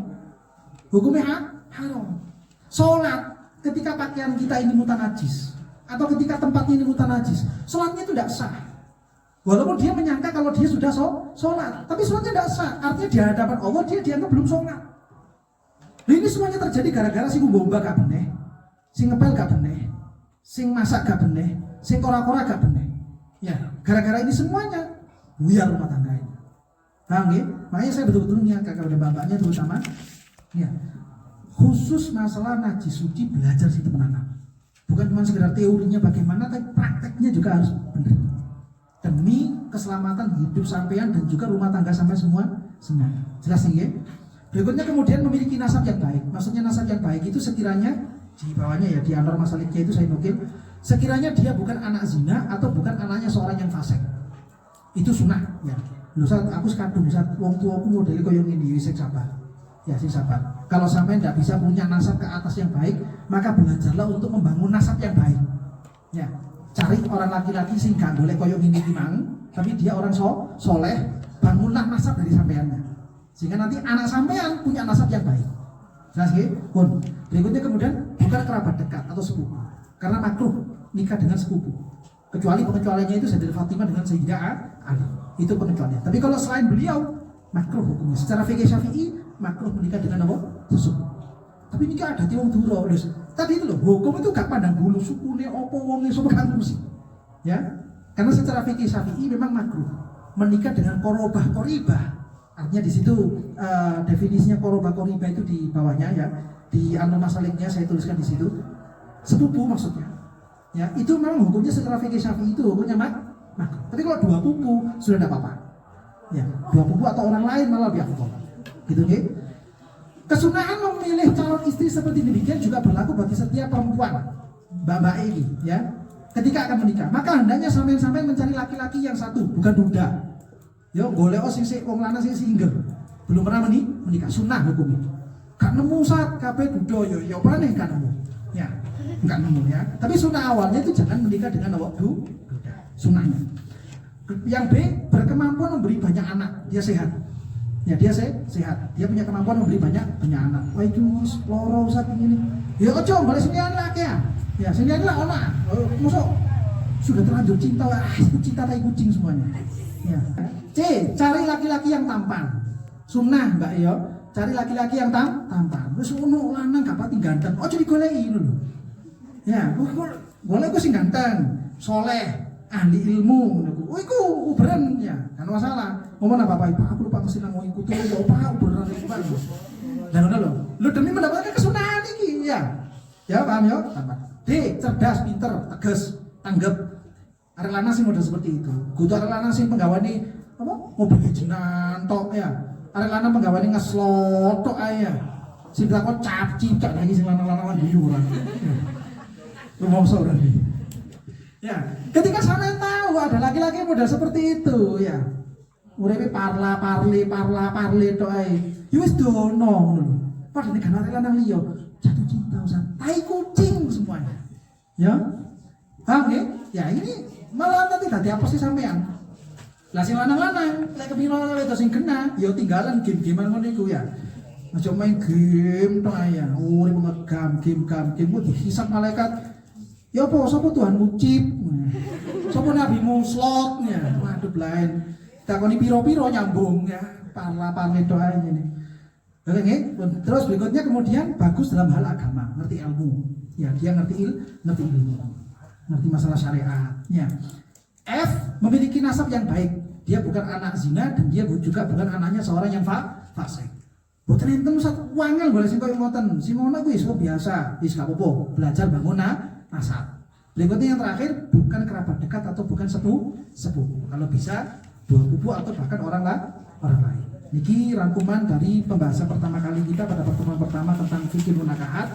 Hukumnya haram. Sholat ketika pakaian kita ini mutanajis atau ketika tempatnya ini mutanajis, sholatnya itu tidak sah. Walaupun dia menyangka kalau dia sudah sholat, tapi sholatnya tidak sah. Artinya di hadapan Allah dia dianggap belum sholat. Nah, ini semuanya terjadi gara-gara si bomba gak bener, si ngepel gak bener, sing masak gak bener, sing kora-kora gak bener. Ya, gara-gara ini semuanya buyar rumah tangga ini. Paham ya? Makanya saya betul-betul mengingatkan kepada bapaknya terutama, ya, khusus masalah najis suci belajar si teman-teman. Bukan cuma sekedar teorinya bagaimana, tapi prakteknya juga harus benar. Demi keselamatan hidup sampean dan juga rumah tangga sampai semua. Jelas nih ya. Berikutnya kemudian memiliki nasab yang baik. Maksudnya nasab yang baik itu sekiranya di bawahnya ya di Anwar Masaliknya itu saya nukil, sekiranya dia bukan anak zina atau bukan anaknya seorang yang fasik. Itu sunnah ya. Lho saat aku sekadung saat wong tuaku model koyo ngene sing sabar. Ya sing sabar. Kalau sampean tidak bisa punya nasab ke atas yang baik, maka belajarlah untuk membangun nasab yang baik. Ya. Cari orang laki-laki sing gak boleh koyo ngene iki mang, tapi dia orang soleh, bangunlah nasab dari sampeannya. Sehingga nanti anak sampean punya nasab yang baik. Jelas nggih? Pun. Berikutnya kemudian bukan kerabat dekat atau sepupu. Karena makruh nikah dengan sepupu. Kecuali pengecualiannya itu Sayyidah Fatimah dengan Sayyidah Ali. Itu pengecualian. Tapi kalau selain beliau makruh hukumnya. Secara fikih Syafi'i makruh menikah dengan apa? Sesepupu. Tapi nikah ada tiwong duro. Tadi itu loh, hukum itu gak pandang bulu sukune opo wonge sapa kan ngurusi. Ya. Karena secara fikih Syafi'i memang makruh menikah dengan koribah. Artinya di situ definisinya koribah itu di bawahnya ya. Di Anwar Masaliknya saya tuliskan di situ. Sepupu maksudnya. Ya, itu memang hukumnya secara fikih Syafi'i itu hukumnya makruh. Tapi kalau dua pupu sudah tidak apa-apa. Ya, dua pupu atau orang lain malah lebih afdol. Gitu nggih. Kesunahan memilih calon istri seperti demikian juga berlaku bagi setiap perempuan, mbak-mbak ini, ya. Ketika akan menikah, maka hendaknya sampai mencari laki-laki yang satu, bukan duda. Yo, golek sing wong lanang sing single, belum pernah menikah, sunnah hukumnya. Gak nemu saat kabeh duda yo paling gak nemu. Ya, enggak nemu ya. Tapi sunnah awalnya itu jangan menikah dengan duda. Sunnahnya. Yang B, berkemampuan memberi banyak anak, dia sehat. Ya dia sehat, dia punya kemampuan memberi banyak anak. Wah itu loro usah ini. Ya ojo boleh sendirian lah ya. Ya sendirian lah ona. Masuk sudah terlanjur cinta, cinta tai kucing semuanya. Ya. C, cari laki-laki yang tampan. Sunnah Mbak yo, cari laki-laki yang tampan. Wis ono lanang gak pati ganteng. Ojo digoleki ngono lho. Ya, boleh ku sing ganteng, soleh, ahli ilmu. Oh iku uberan ya, kan masalah. Ngomong apa Pak? Aku lupa mesti nang ikut tuh ya Pak, uberan iki Pak. Lah ngono lho. Lu demi mendapatkan kesunahan iki ya. Ya paham ya? D, cerdas, pinter, tegas, tanggap. Arek lanang sing model seperti itu. Kudu arek lanang sing penggawane apa? Mobil jinan tok ya. Arek lanang penggawane ngeslot tok ae ya. Sing takon capci tak lagi sing lanang-lanangan biru ora. Lu mau ora iki. Ya, ketika sampean tahu ada laki-laki model seperti itu ya. Uripe parla tok ae. Ya wis dono ngono lho. Padahal nek arek lanang liya jatuh cinta usah. Tai kucing semuanya. Ya. Paham nggih? Ya ini malah nanti dadi apa sih sampean? Lah sing lanang-lanang lek kepiro wedok sing kena ya tinggalan game-gamean ngono iku ya. Aja main game tok ae ya. Urip ngegam game ku dihisab malaikat. Ya apa sapa Tuhanmu cip? Sapa nabimu slotnya? Waduh blaen. Takoni piro-piro nyambung ya. Parla-parle tok ae ngene. Oke nggih. Terus berikutnya kemudian bagus dalam hal agama, ngerti ilmu. Ya, dia ngerti ilmu. Ngerti masalah syariat. Ya. F, memiliki nasab yang baik. Dia bukan anak zina dan dia juga bukan anaknya seorang yang fasik. Boten enten satu wangel boleh sing koyo ngoten. Sing ngono kuwi iso biasa, wis gak apa-apa, belajar bangun nasab. Berikutnya yang terakhir, bukan kerabat dekat atau bukan sepupu. Kalau bisa dua pupu atau bahkan orang lain. Niki rangkuman dari pembahasan pertama kali kita pada pertemuan pertama tentang fikih nikahat.